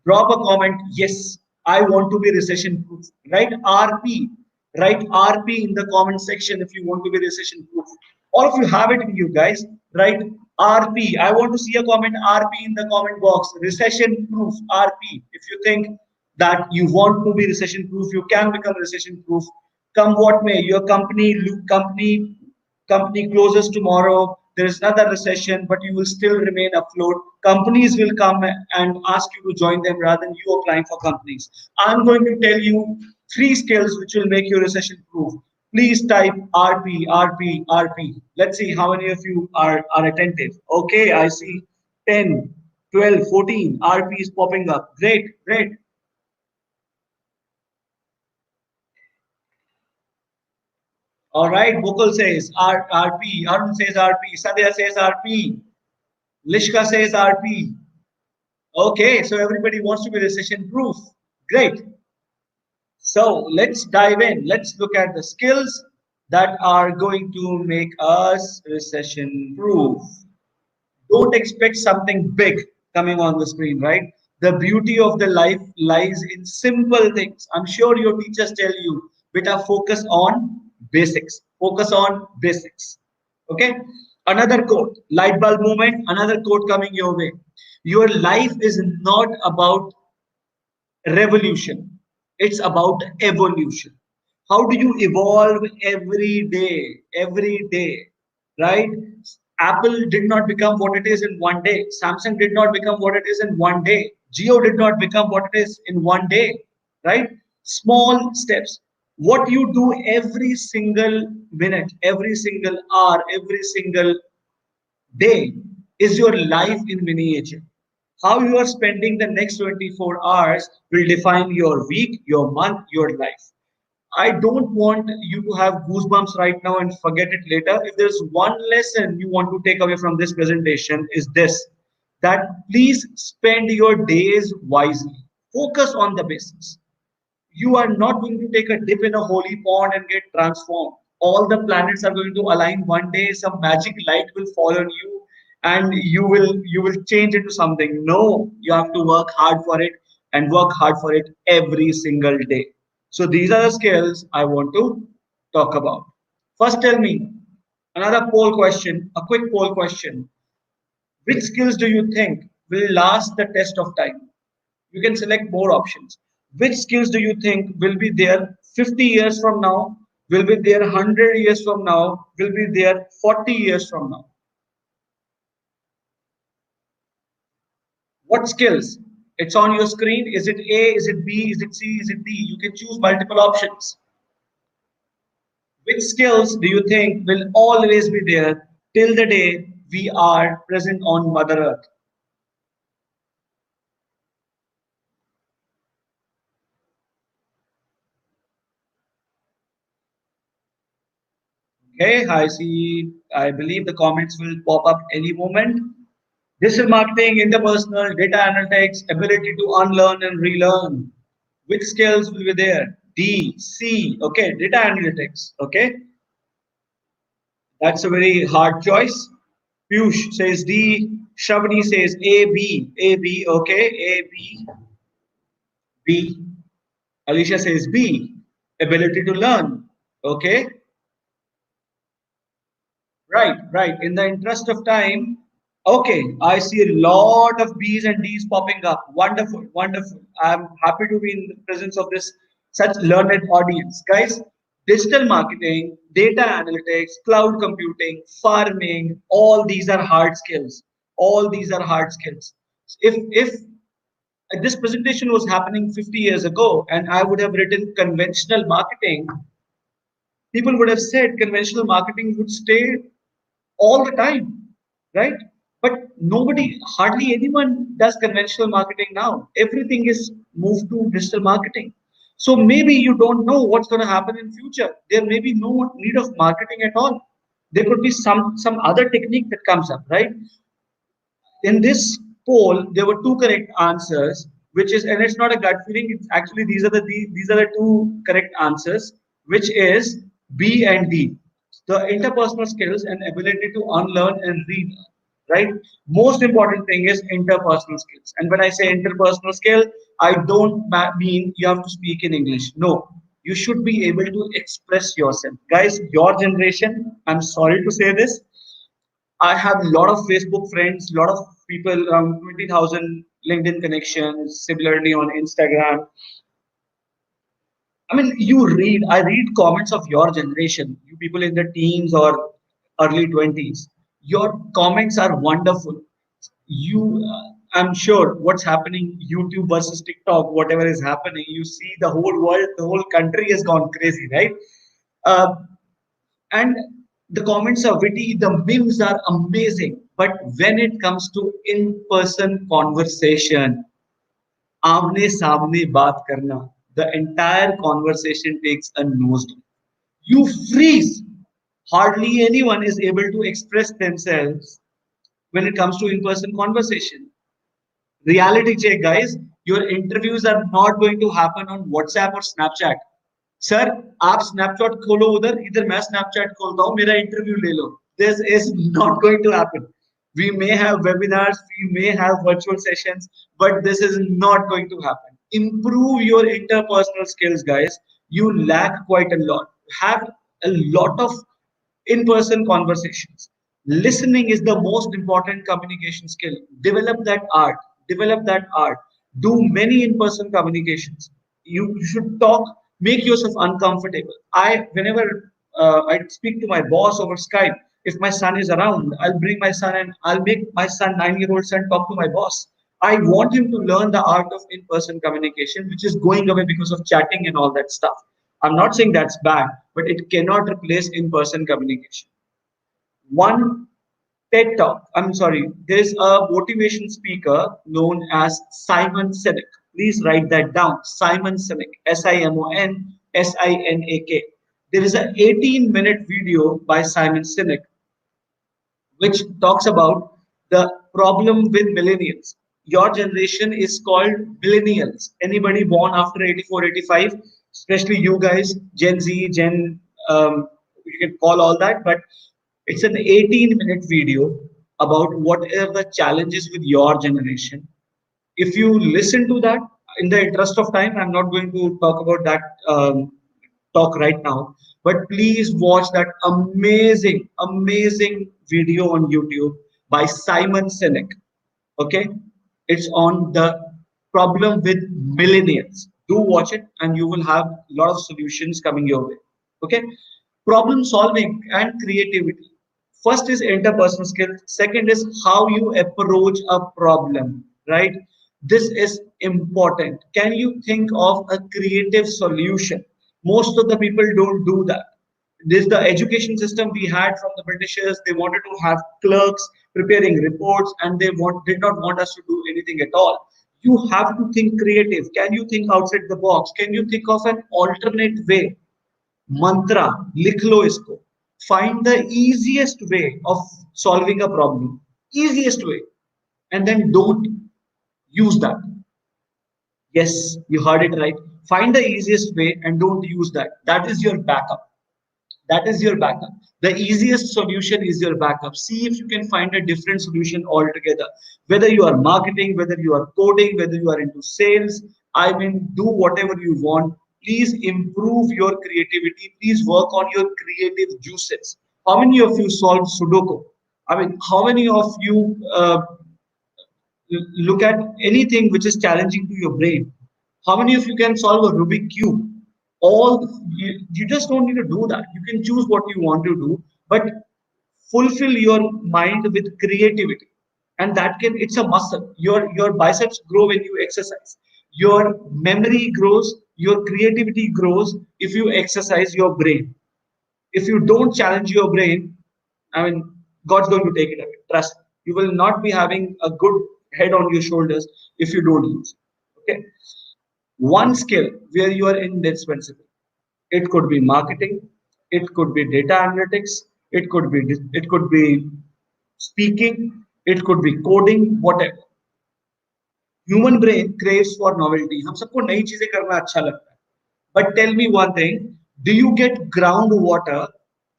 Drop a comment. Yes, I want to be recession proof. Write RP. Write RP in the comment section if you want to be recession proof. All of you have it in you, guys. Write RP. I want to see a comment RP in the comment box. Recession proof RP. If you think that you want to be recession proof, you can become recession proof. Come what may, your company closes tomorrow, there is another recession, but you will still remain afloat. Companies will come and ask you to join them rather than you applying for companies. I'm going to tell you 3 skills which will make you recession proof. Please type RP, RP, RP. Let's see how many of you are attentive. Okay, I see 10, 12, 14. RP is popping up. Great, great. All right, Bukul says RP. Arun says RP. Sadhya says RP. Lishka says RP. Okay, so everybody wants to be recession proof. Great. So let's dive in. Let's look at the skills that are going to make us recession proof. Don't expect something big coming on the screen, right? The beauty of the life lies in simple things. I'm sure your teachers tell you, beta, focus on basics. Focus on basics. Okay. Another quote, light bulb moment, another quote coming your way. Your life is not about revolution, it's about evolution. How do you evolve every day? Every day, right? Apple did not become what it is in one day. Samsung did not become what it is in one day. Geo did not become what it is in one day, right? Small steps. What you do every single minute, every single hour, every single day is your life in miniature. How you are spending the next 24 hours will define your week, your month, your life. I don't want you to have goosebumps right now and forget it later. If there's one lesson you want to take away from this presentation, is this, that please spend your days wisely. Focus on the basics. You are not going to take a dip in a holy pond and get transformed. All the planets are going to align one day, some magic light will fall on you and you will change into something. No, you have to work hard for it and work hard for it every single day. So these are the skills I want to talk about. First tell me, another poll question, a quick poll question. Which skills do you think will last the test of time? You can select more options. Which skills do you think will be there 50 years from now, will be there 100 years from now, will be there 40 years from now? What skills? It's on your screen. Is it A? Is it B? Is it C? Is it D? You can choose multiple options. Which skills do you think will always be there till the day we are present on Mother Earth? Okay, I see. I believe the comments will pop up any moment. Digital marketing, interpersonal, data analytics, ability to unlearn and relearn. Which skills will be there? D, C. Okay, data analytics. Okay, that's a very hard choice. Piyush says D. Shavani says A, B. A, B. Okay, A, B, B. Alicia says B. Ability to learn. Okay, right, right. In the interest of time, okay, I see a lot of B's and D's popping up. Wonderful, wonderful. I'm happy to be in the presence of this such learned audience. Guys, digital marketing, data analytics, cloud computing, farming, all these are hard skills. All these are hard skills. If this presentation was happening 50 years ago and I would have written conventional marketing, people would have said conventional marketing would stay all the time, right? But nobody, hardly anyone does conventional marketing now. Everything is moved to digital marketing. So maybe you don't know what's going to happen in future. There may be no need of marketing at all. There could be some other technique that comes up, right? In this poll, there were two correct answers, which is, and it's not a gut feeling. It's actually these are the two correct answers, which is B and D. The interpersonal skills and ability to unlearn and read. Right. Most important thing is interpersonal skills. And when I say interpersonal skill, I don't mean you have to speak in English. No, you should be able to express yourself, guys. Your generation. I'm sorry to say this, I have a lot of Facebook friends, a lot of people, around 20,000 LinkedIn connections, similarly on Instagram. I mean, I read comments of your generation, you people in the teens or early 20s. Your comments are wonderful. I'm sure what's happening, YouTube versus TikTok, whatever is happening, you see the whole world, the whole country has gone crazy, right? Uh, and the comments are witty, the memes are amazing. But when it comes to in-person conversation, आमने सामने बात करना, the entire conversation takes a nosedive. You freeze. Hardly anyone is able to express themselves when it comes to in-person conversation. Reality check, guys. Your interviews are not going to happen on WhatsApp or Snapchat. Sir आप Snapchat खोलो उधर इधर मैं Snapchat खोलता हूँ मेरा interview ले लो this is not going to happen. We may have webinars, we may have virtual sessions, but this is not going to happen. Improve your interpersonal skills, guys. You lack quite a lot. Have a lot of in-person conversations. Listening is the most important communication skill. Develop that art. Develop that art. Do many in-person communications. You should talk. Make yourself uncomfortable. Whenever I speak to my boss over Skype, if my son is around, I'll bring my son and I'll make my son 9-year-old son talk to my boss. I want him to learn the art of in-person communication, which is going away because of chatting and all that stuff. I'm not saying that's bad, but it cannot replace in-person communication. One TED Talk. I'm sorry, there's a motivation speaker known as Simon Sinek. Please write that down. Simon Sinek, Simonsinak. There is an 18-minute video by Simon Sinek which talks about the problem with millennials. Your generation is called millennials. Anybody born after 84, 85, especially you guys, Gen Z, you can call all that, but it's an 18-minute video about what are the challenges with your generation. If you listen to that, in the interest of time, I'm not going to talk about that talk right now, but please watch that amazing, amazing video on YouTube by Simon Sinek. Okay, it's on the problem with millennials. Do watch it, and you will have a lot of solutions coming your way. Okay, problem solving and creativity. First is interpersonal skills. Second is how you approach a problem. Right, this is important. Can you think of a creative solution? Most of the people don't do that. This the education system we had from the Britishers. They wanted to have clerks preparing reports, and did not want us to do anything at all. You have to think creative. Can you think outside the box? Can you think of an alternate way? Mantra, लिख लो इसको. Find the easiest way of solving a problem. Easiest way, and then don't use that. Yes, you heard it right. Find the easiest way and don't use that. That is your backup. That is your backup. The easiest solution is your backup. See if you can find a different solution altogether. Whether you are marketing, whether you are coding, whether you are into sales, I mean, do whatever you want. Please improve your creativity. Please work on your creative juices. How many of you solve Sudoku? I mean, how many of you look at anything which is challenging to your brain? How many of you can solve a Rubik cube? You just don't need to do that. You can choose what you want to do, but fulfill your mind with creativity, and that can it's a muscle. Your biceps grow when you exercise. Your memory grows. Your creativity grows if you exercise your brain. If you don't challenge your brain, I mean, God's going to take it away. Trust me. You will not be having a good head on your shoulders if you don't use it. Okay. One skill where you are indispensable. It could be marketing, it could be data analytics, it could be speaking, it could be coding, whatever. Human brain craves for novelty. हम सबको नई चीजें करना अच्छा लगता है. But tell me one thing, do you get ground water?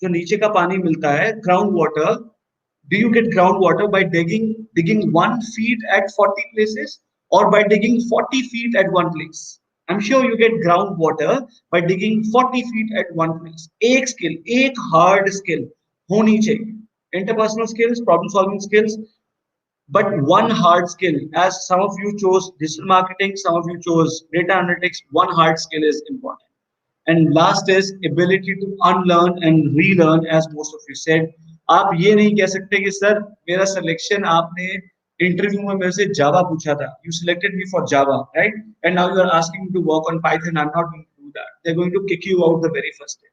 जो नीचे का पानी मिलता है, ground water. Do you get groundwater by digging 1 feet at 40 places, or by digging 40 feet at one place? I'm sure you get groundwater by digging 40 feet at one place. एक skill, एक hard skill होनी चाहिए. Interpersonal skills, problem solving skills, but one hard skill. As some of you chose digital marketing, some of you chose data analytics. One hard skill is important. And last is ability to unlearn and relearn, as most of you said. आप ये नहीं कह सकते कि sir मेरा selection आपने interview में मेरे से जावा पूछा था. You selected me for Java, right? And now you are asking me to work on Python. I'm not going to do that. They're going to kick you out the very first day.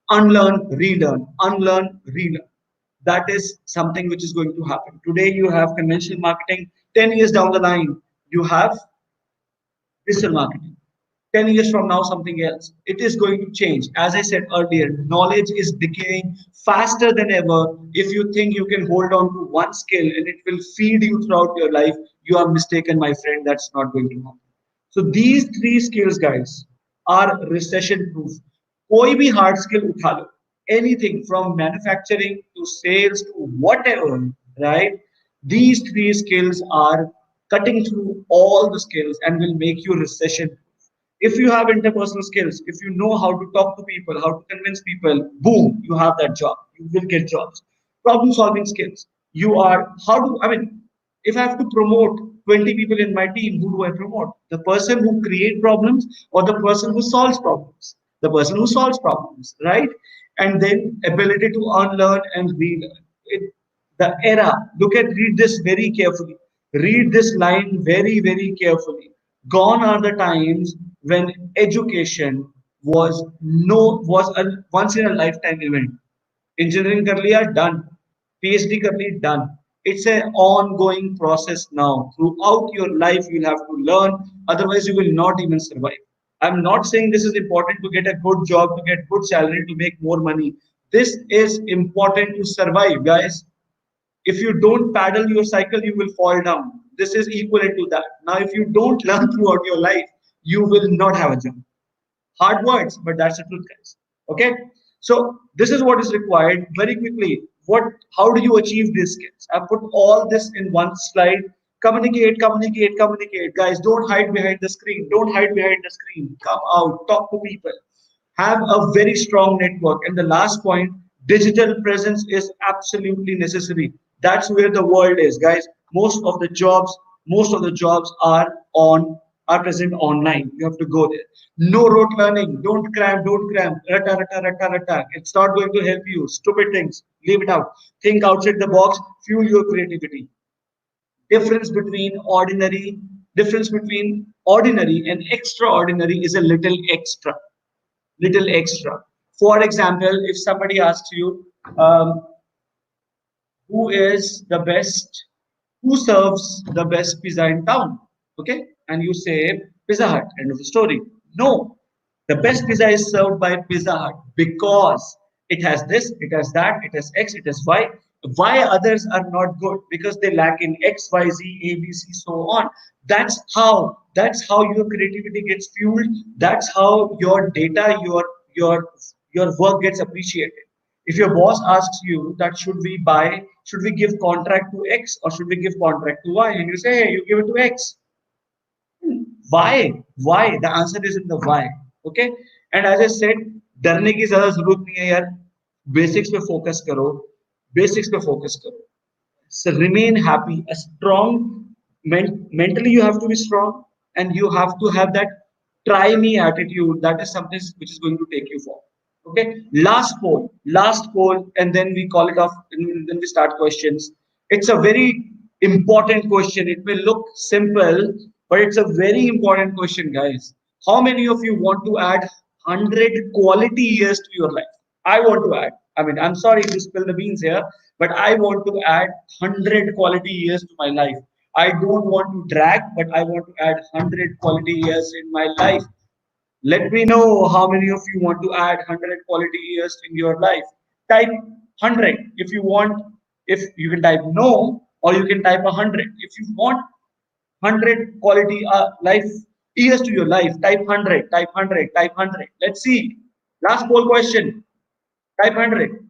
Unlearn, relearn, unlearn, relearn. That is something which is going to happen. Today you have conventional marketing. 10 years down the line, you have digital marketing. 10 years from now, something else. It is going to change. As I said earlier, knowledge is decaying faster than ever. If you think you can hold on to one skill and it will feed you throughout your life, you are mistaken, my friend. That's not going to happen. So these three skills, guys, are recession proof. कोई भी hard skill उठा लो. Anything from manufacturing to sales to whatever, right? These three skills are cutting through all the skills and will make you recession. If you have interpersonal skills, if you know how to talk to people, how to convince people, boom, you have that job. You will get jobs. problem solving skills. You are, how do, I mean, if I have to promote 20 people in my team, who do I promote? The person who create problems or the person who solves problems? The person who solves problems, right? And then ability to unlearn and relearn. The era, read this very carefully. Read this line very, very carefully. Gone are the times when education was a once in a lifetime event. Engineering कर लिया, done. PhD कर ली, done. It's an ongoing process now. Throughout your life, you'll have to learn. Otherwise, you will not even survive. I'm not saying this is important to get a good job, to get good salary, to make more money. This is important to survive, guys. If you don't paddle your cycle, you will fall down. This is equivalent to that. Now, if you don't learn throughout your life, you will not have a job. Hard words, but that's the truth, guys. Okay, so this is what is required. Very quickly, what, how do you achieve these skills? I put all this in one slide. Communicate, communicate, communicate, guys. Don't hide behind the screen. Don't hide behind the screen. Come out, talk to people, have a very strong network. And the last point, digital presence is absolutely necessary. That's where the world is, guys. Most of the jobs are present online. You have to go there. No rote learning. Don't cram, don't cram. Rata, rata, rata, rata. It's not going to help you. Stupid things. Leave it out. Think outside the box. Fuel your creativity. Difference between ordinary and extraordinary is a little extra. For example, if somebody asks you, um, who is the best, who serves the best pizza in town? Okay, and you say Pizza Hut. End of the story. No, the best pizza is served by Pizza Hut because it has this, it has that, it has X, it has Y. Why others are not good? Because they lack in X, Y, Z, A, B, C, so on. That's how your creativity gets fueled. That's how your data, your work gets appreciated. If your boss asks you that should we give contract to X or should we give contract to Y, and you say, hey, you give it to X. Why? The answer is in the why. Okay. And as I said, डरने की ज्यादा जरूरत नहीं है यार. Basics पे focus करो. Basics पे फोकस करो. So remain happy. A strong mentally, you have to be strong, and you have to have that try me attitude. That is something which is going to take you forward. Okay. Last poll, and then we call it off, and then we start questions. It's a very important question. It may look simple, but it's a very important question, guys. How many of you want to add 100 quality years to your life? I want to add. I mean, I'm sorry to spill the beans here, but I want to add 100 quality years to my life. I don't want to drag, but I want to add 100 quality years in my life. Let me know how many of you want to add 100 quality years in your life. Type 100 if you want. If you can type no, or you can type 100. If you want 100 quality life years to your life, type 100, type 100, type 100. Let's see. Last poll question. Type 100.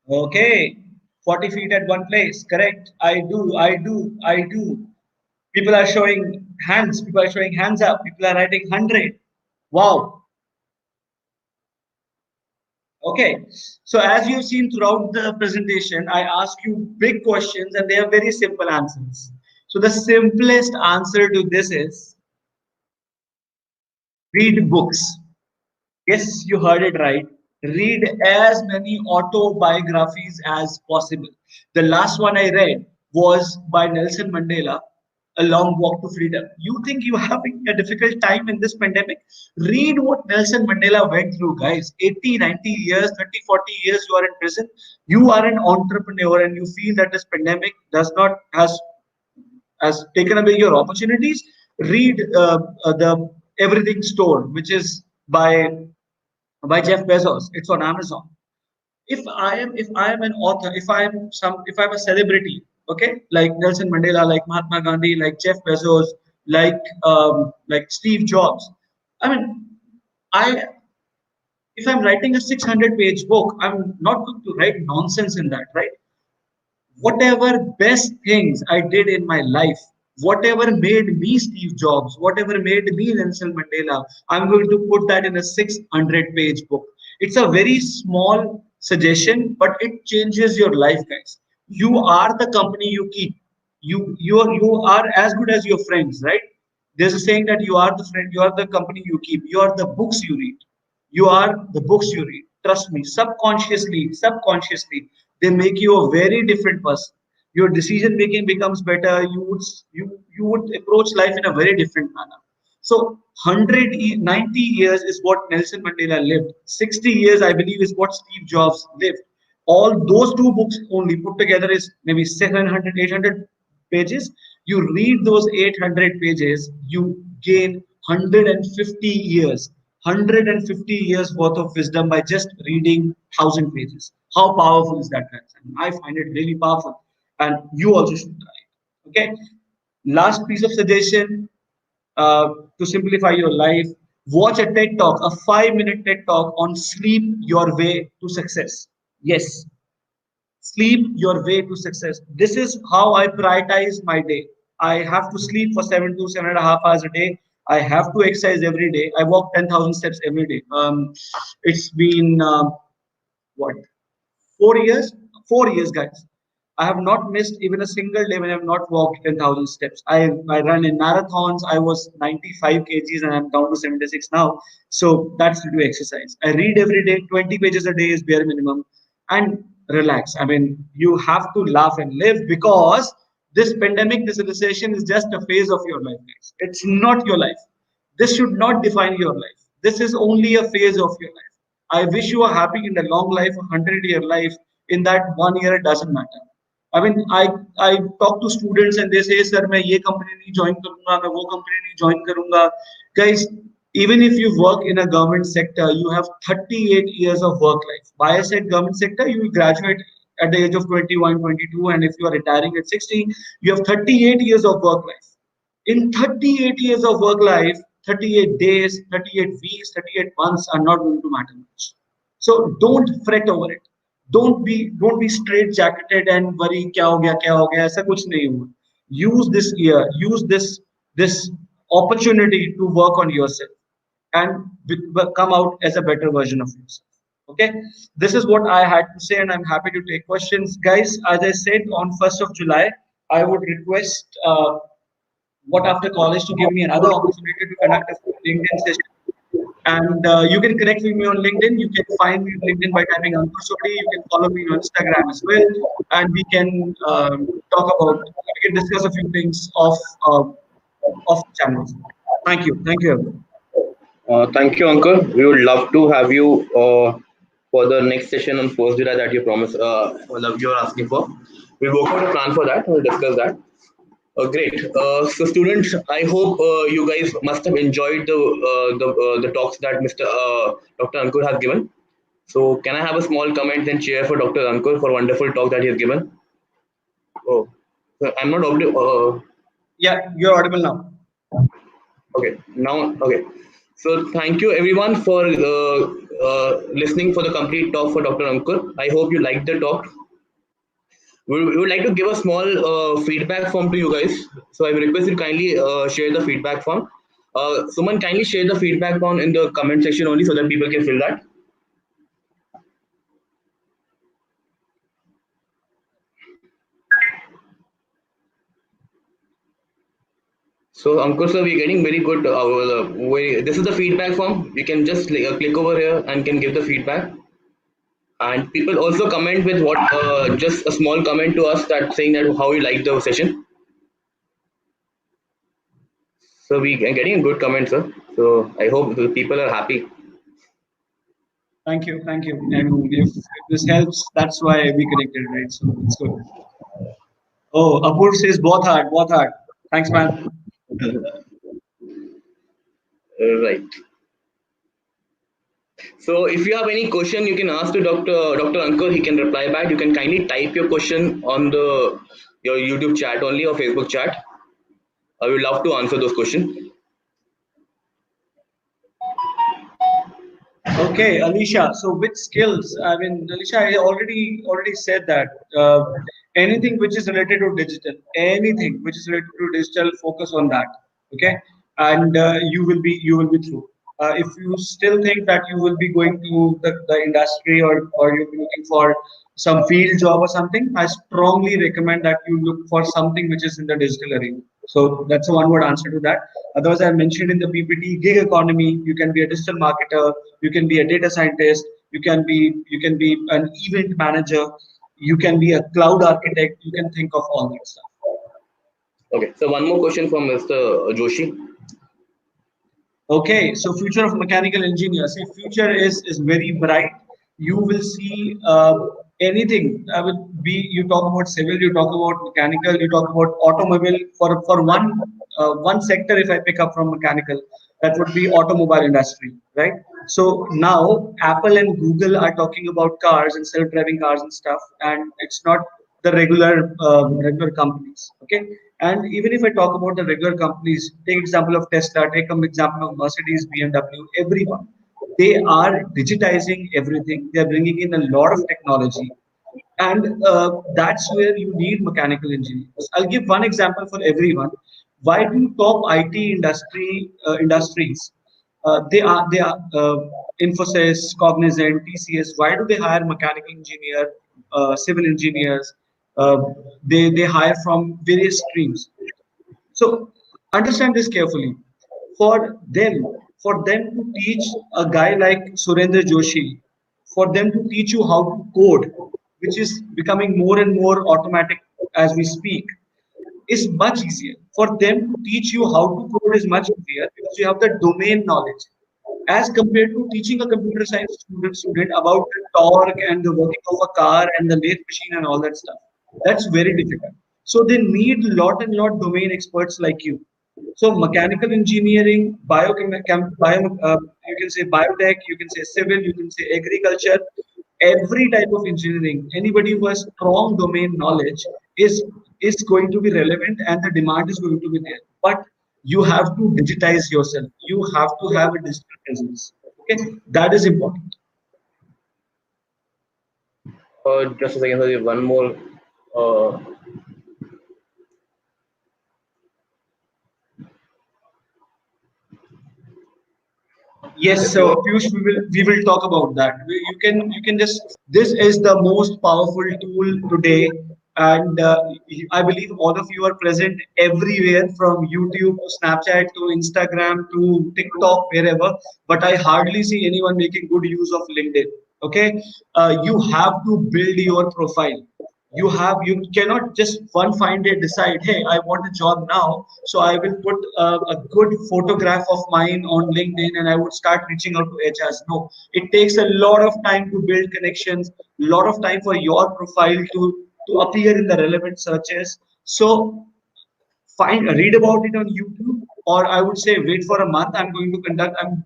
Okay. 40 feet at one place. Correct. I do. People are showing hands. People are showing hands up. People are writing 100. Wow. Okay. So as you've seen throughout the presentation, I ask you big questions and they are very simple answers. So the simplest answer to this is read books. Yes, you heard it right. Read as many autobiographies as possible. The last one I read was by Nelson Mandela, A Long Walk to Freedom. You think you're having a difficult time in this pandemic? Read what Nelson Mandela went through, guys. 80, 90 years, 30, 40 years you are in prison. You are an entrepreneur and you feel that this pandemic does not has taken away your opportunities. Read the Everything Store, which is by Jeff Bezos. It's on Amazon. If I am an author, if I'm a celebrity, okay, like Nelson Mandela, like Mahatma Gandhi, like Jeff Bezos, like Steve Jobs. I mean, I if I'm writing a 600-page book, I'm not going to write nonsense in that, right? Whatever best things I did in my life Whatever made me Steve Jobs, whatever made me Nelson Mandela, I'm going to put that in a 600-page book. It's a very small suggestion, but it changes your life, guys. You are the company you keep. You are as good as your friends, right? There's a saying that you are the friend, you are the company you keep, you are the books you read. You are the books you read. Trust me, subconsciously, they make you a very different person. Your decision making becomes better. You would approach life in a very different manner. So 90 years is what Nelson Mandela lived. 60 years, I believe, is what Steve Jobs lived. All those two books only put together is maybe 700, 800 pages. You read those 800 pages, you gain 150 years. 150 years worth of wisdom by just reading 1,000 pages. How powerful is that, guys? And I find it really powerful. And you also should try it. Okay. Last piece of suggestion, to simplify your life, watch a TED talk, a 5-minute TED talk on sleep your way to success. Yes, sleep your way to success. This is how I prioritize my day. I have to sleep for 7 to 7.5 hours a day. I have to exercise every day. I walk 10,000 steps every day. It's been what, 4 years? 4 years, guys. I have not missed even a single day when I have not walked 10,000 steps. I run in marathons. I was 95 kgs and I'm down to 76 now. So that's to do exercise. I read every day. 20 pages a day is bare minimum. And relax. I mean, you have to laugh and live, because this pandemic, this recession is just a phase of your life, guys. It's not your life. This should not define your life. This is only a phase of your life. I wish you a happy in a long life, a 100-year life. In that 1 year, it doesn't matter. I mean, I talk to students and they say, "Sir, मैं ये company नहीं join करूँगा, मैं वो company नहीं join करूँगा." Guys, even if you work in a government sector, you have 38 years of work life. Why I said government sector? You will graduate at the age of 21, 22, and if you are retiring at 60, you have 38 years of work life. In 38 years of work life, 38 days, 38 weeks, 38 months are not going to matter much. So don't fret over it. Don't be straight jacketed and worry क्या हो गया ऐसा कुछ नहीं हुआ. Use this year, use this opportunity to work on yourself and come out as a better version of yourself. Okay, this is what I had to say, and I'm happy to take questions, guys. As I said, on 1st of July, I would request what after college to give me another opportunity to conduct a LinkedIn session. And you can connect with me on LinkedIn. You can find me on LinkedIn by typing Ankur Sodhi. You can follow me on Instagram as well. And we can we can discuss a few things of the channels. Thank you. Thank you, everyone. Thank you, Ankur. We would love to have you for the next session on post data that you promised. You're asking for. We'll work out a plan for that. We'll discuss that. Great. So, students, I hope you guys must have enjoyed the talks that Mr. Dr. Ankur has given. So, can I have a small comment and cheer for Dr. Ankur for wonderful talk that he has given? Oh, so I'm not audible. Yeah, you're audible now. Okay, now, okay. So thank you everyone for listening for the complete talk for Dr. Ankur. I hope you liked the talk. We would like to give a small feedback form to you guys. So I request you kindly share the feedback form. Someone kindly share the feedback form in the comment section only so that people can fill that. So Ankur sir, we're getting very good. This is the feedback form. You can just click over here and can give the feedback. And people also comment with what just a small comment to us that saying that how you like the session. So we are getting a good comment, sir. So I hope the people are happy. Thank you. Thank you. And if this helps, that's why we connected, right? So it's good. Oh, Apur says both hard, both hard. Thanks, man. Right. So if you have any question, you can ask to Dr. Ankur. He can reply back. You can kindly type your question on the your YouTube chat only or Facebook chat. I would love to answer those questions. Okay, Alicia. So which skills? I mean, Alicia, I already said that. anything which is related to digital, anything which is related to digital, focus on that. Okay, and you will be through. If you still think that you will be going to the industry, or you'll be looking for some field job or something, I strongly recommend that you look for something which is in the digital arena. So that's a one word answer to that. Otherwise, I mentioned in the PPT, gig economy. You can be a digital marketer, you can be a data scientist, you can be an event manager, you can be a cloud architect, you can think of all that stuff. Okay, so one more question from Mr. Joshi. Okay, so future of mechanical engineer. See, future is very bright. You will see anything. I will be. You talk about civil, you talk about mechanical, you talk about automobile. For one sector, if I pick up from mechanical, that would be automobile industry, right? So now Apple and Google are talking about cars and self-driving cars and stuff, and it's not the regular companies. Okay, and even if I talk about the regular companies, take example of Tesla, take an example of Mercedes, BMW, everyone, they are digitizing everything. They are bringing in a lot of technology, and that's where you need mechanical engineers. I'll give one example for everyone. Why do top IT industries, they are Infosys, Cognizant, TCS, why do they hire mechanical engineer, civil engineers? Uh, they hire from various streams. So understand this carefully. For them to teach a guy like Surendra Joshi, for them to teach you how to code, which is becoming more and more automatic as we speak, is much easier. For them to teach you how to code is much easier because you have the domain knowledge, as compared to teaching a computer science student about the torque and the working of a car and the lathe machine and all that stuff. That's very difficult. So they need lot and lot domain experts like you. So mechanical engineering, you can say biotech, you can say civil, you can say agriculture, every type of engineering, anybody who has strong domain knowledge is going to be relevant, and the demand is going to be there. But you have to digitize yourself. You have to have a digital presence. Okay, that is important. Just a second, sorry, one more. Uh, Yes, if so you Piyush, we will talk about that. You can just, this is the most powerful tool today, and I believe all of you are present everywhere from YouTube to Snapchat to Instagram to TikTok, wherever. But I hardly see anyone making good use of LinkedIn. Okay, you have to build your profile. You cannot just one fine day decide, hey, I want a job now, so I will put a good photograph of mine on LinkedIn and I would start reaching out to HRs. No, it takes a lot of time to build connections, a lot of time for your profile to appear in the relevant searches. So find read about it on YouTube, or I would say wait for a month. I'm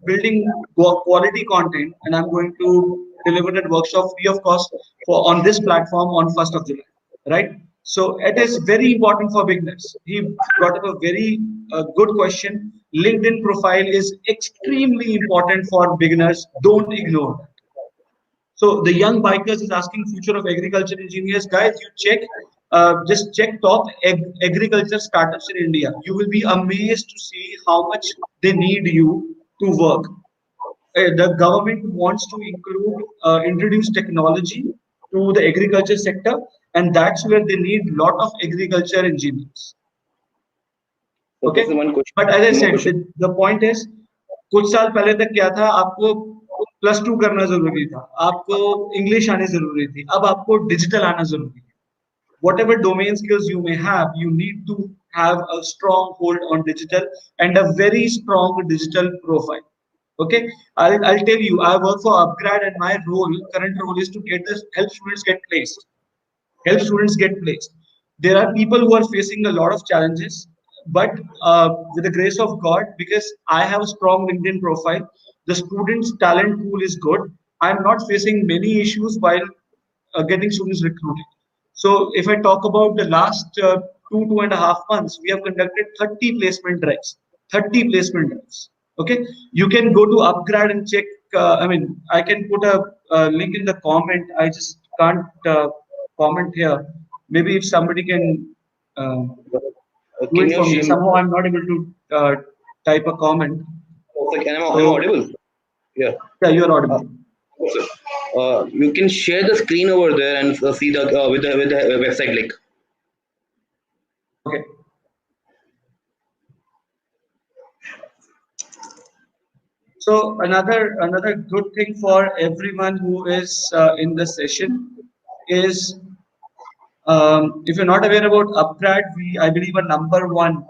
building quality content, and I'm going to deliver that workshop free of cost for on this platform on 1st of July, right? So it is very important for beginners. He brought up a very good question. LinkedIn profile is extremely important for beginners. Don't ignore that. So the young bikers is asking future of agriculture engineers. Guys, you check, just check top agriculture startups in India. You will be amazed to see how much they need you to work. The government wants to introduce technology to the agriculture sector, and that's where they need lot of agriculture engineers. so okay, this is one question, but as I one more said question. The point is, कुछ साल पहले तक क्या था, आपको plus two करना जरूरी था, आपको इंग्लिश आनी जरूरी थी, अब आपको डिजिटल आना जरूरी है. Whatever domain skills you may have, you need to have a strong hold on digital and a very strong digital profile. Okay, I'll tell you, I work for upGrad, and my current role is to get this, help students get placed, help students get placed. There are people who are facing a lot of challenges, but with the grace of God, because I have a strong LinkedIn profile, the students' talent pool is good. I'm not facing many issues while getting students recruited. So, if I talk about the last 2.5 months, we have conducted 30 placement drives. 30 placement drives. Okay, you can go to upGrad and check. I mean, I can put a link in the comment. I just can't comment here. Maybe if somebody can uh, do Can it you for me. share me? Somehow I'm not able to type a comment. Perfect. Am I So audible? Yeah. yeah, you're Uh, audible. okay. You can share the screen over there and see the with the website link. Okay. So another good thing for everyone who is in the session is, if you're not aware about upGrad, we I believe are number one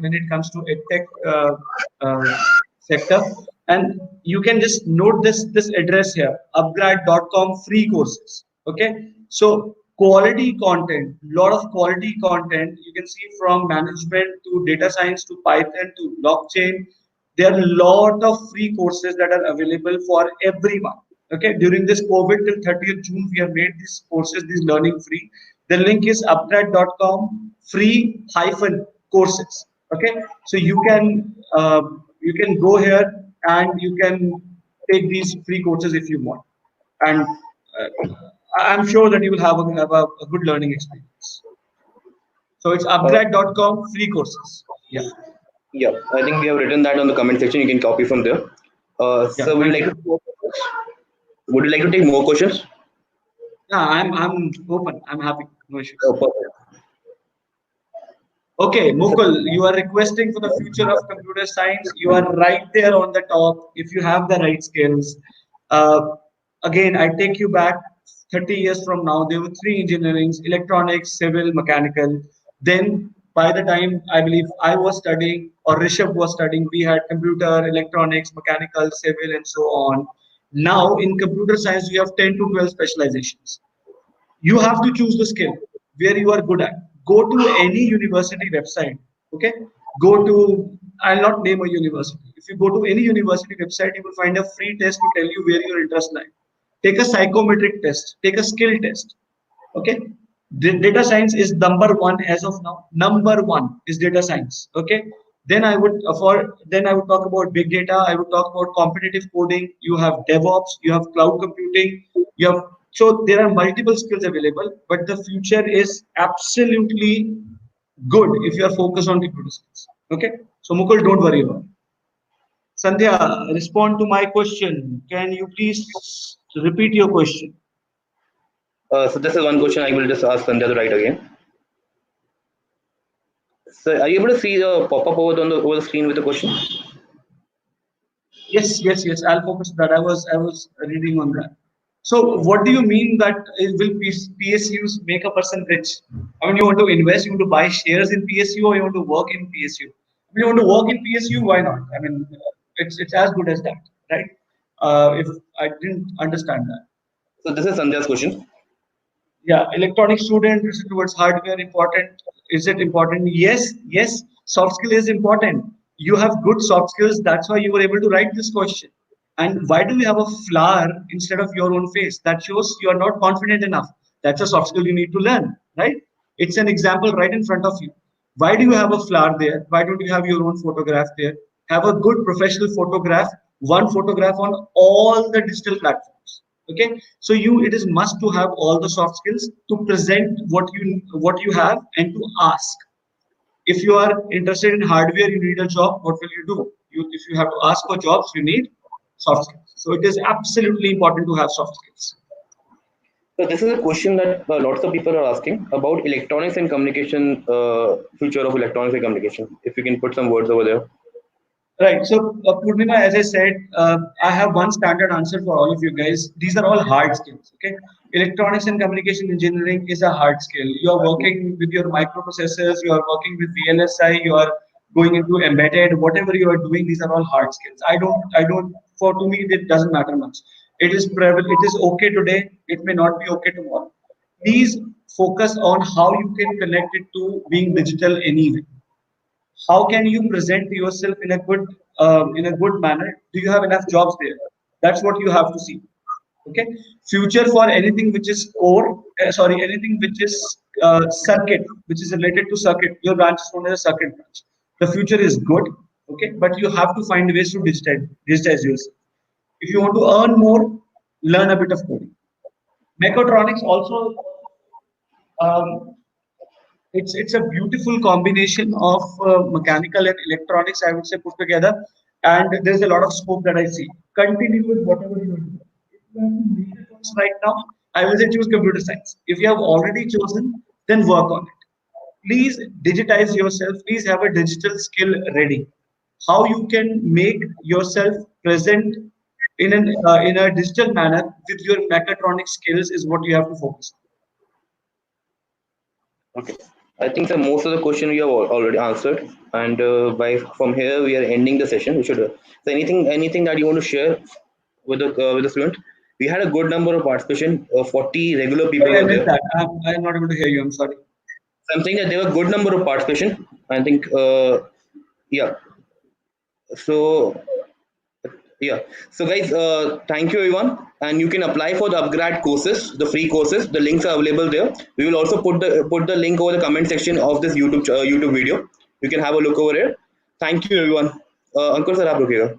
when it comes to edtech uh, sector. And you can just note this address here, upgrad.com, free courses. Okay, so quality content, lot of quality content. You can see from management to data science to Python to blockchain. There are a lot of free courses that are available for everyone. Okay, during this COVID till 30th June, we have made these courses, these learning free. The link is upgrad.com free hyphen courses. Okay, so you can go here and you can take these free courses if you want, and I'm sure that you will have a good learning experience. So it's Uh, upgrad.com free courses. Yeah, yeah, I think we have written that on the comment section. You can copy from there. yeah. So would you Thank like you. to would you like to take more questions? Yeah, I'm open. I'm happy. No issues. Perfect. Okay, So, Mukul, you are requesting for the future of computer science. You are right there on the top if you have the right skills. Uh, Again, I take you back 30 years from now. There were three engineerings: electronics, civil, mechanical. Then, by the time I believe I was studying or Rishabh was studying, we had computer, electronics, mechanical, civil, and so on. Now, in computer science, you have 10 to 12 specializations. You have to choose the skill where you are good at. Go to any university website. Okay, go to, I'll not name a university. If you go to any university website, you will find a free test to tell you where your interest lies. Take a psychometric test, take a skill test. Okay, data science is number one as of now. Number one is data science. Okay, then I would talk about big data. I would talk about competitive coding. You have DevOps, you have cloud computing, you have, so there are multiple skills available, but the future is absolutely good if you are focused on computer science. Okay, so Mukul, don't worry about it. Sandhya, respond to my question. Can you please repeat your question? so this is one question I will just ask Sandhya to write again. So are you able to see the pop up over the screen with the question? Yes, yes, yes. I'll focus on that. I was reading on that. So, what do you mean that will PSUs make a person rich? I mean, you want to invest, you want to buy shares in PSU, or you want to work in PSU? I mean, you want to work in PSU, why not? I mean, it's as good as that, right? If I didn't understand that. So this is Sandhya's question. Yeah, electronic student towards hardware important. Is it important? Yes, yes. Soft skill is important. You have good soft skills. That's why you were able to write this question. And why do you have a flower instead of your own face? That shows you are not confident enough. That's a soft skill you need to learn, right? It's an example right in front of you. Why do you have a flower there? Why don't you have your own photograph there? Have a good professional photograph, one photograph on all the digital platforms. Okay, so it is must to have all the soft skills to present what you have and to ask. If you are interested in hardware, you need a job. What will you do? If you have to ask for jobs, you need soft skills. So it is absolutely important to have soft skills. So this is a question that lots of people are asking about electronics and communication, future of electronics and communication. If you can put some words over there. Right. So, Purnima, as I said, I have one standard answer for all of you guys. These are all hard skills. Okay. Electronics and communication engineering is a hard skill. You are working with your microprocessors, you are working with VLSI, you are going into embedded, whatever you are doing, these are all hard skills. For to me, it doesn't matter much. It is okay today, it may not be okay tomorrow. Please focus on how you can connect it to being digital anyway. How can you present yourself in a good manner? Do you have enough jobs there? That's what you have to see. Okay, future for anything which is core, sorry, anything which is circuit, which is related to circuit. Your branch is known as a circuit branch. The future is good. Okay, but you have to find ways to digitize yourself. If you want to earn more, learn a bit of coding. Mechatronics also. Um, it's a beautiful combination of mechanical and electronics, I would say, put together. And there's a lot of scope that I see. Continue with whatever you're doing. If you have to make a choice right now, I will say choose computer science. If you have already chosen, then work on it. Please digitize yourself. Please have a digital skill ready. How you can make yourself present in a digital manner with your mechatronic skills is what you have to focus on. Okay. I think that most of the question we have already answered, and by from here we are ending the session. We should. So anything that you want to share with the student? We had a good number of participation. 40 regular people Sorry, I were missed there. that. I'm not able to hear you. I'm sorry. So I'm saying that there were a good number of participation. I think yeah. So yeah. So guys, thank you everyone, and you can apply for the upgrad courses, the free courses. The links are available there. We will also put the link over the comment section of this YouTube video. You can have a look over it. Thank you everyone. Ankur sir, आप रुकिएगा.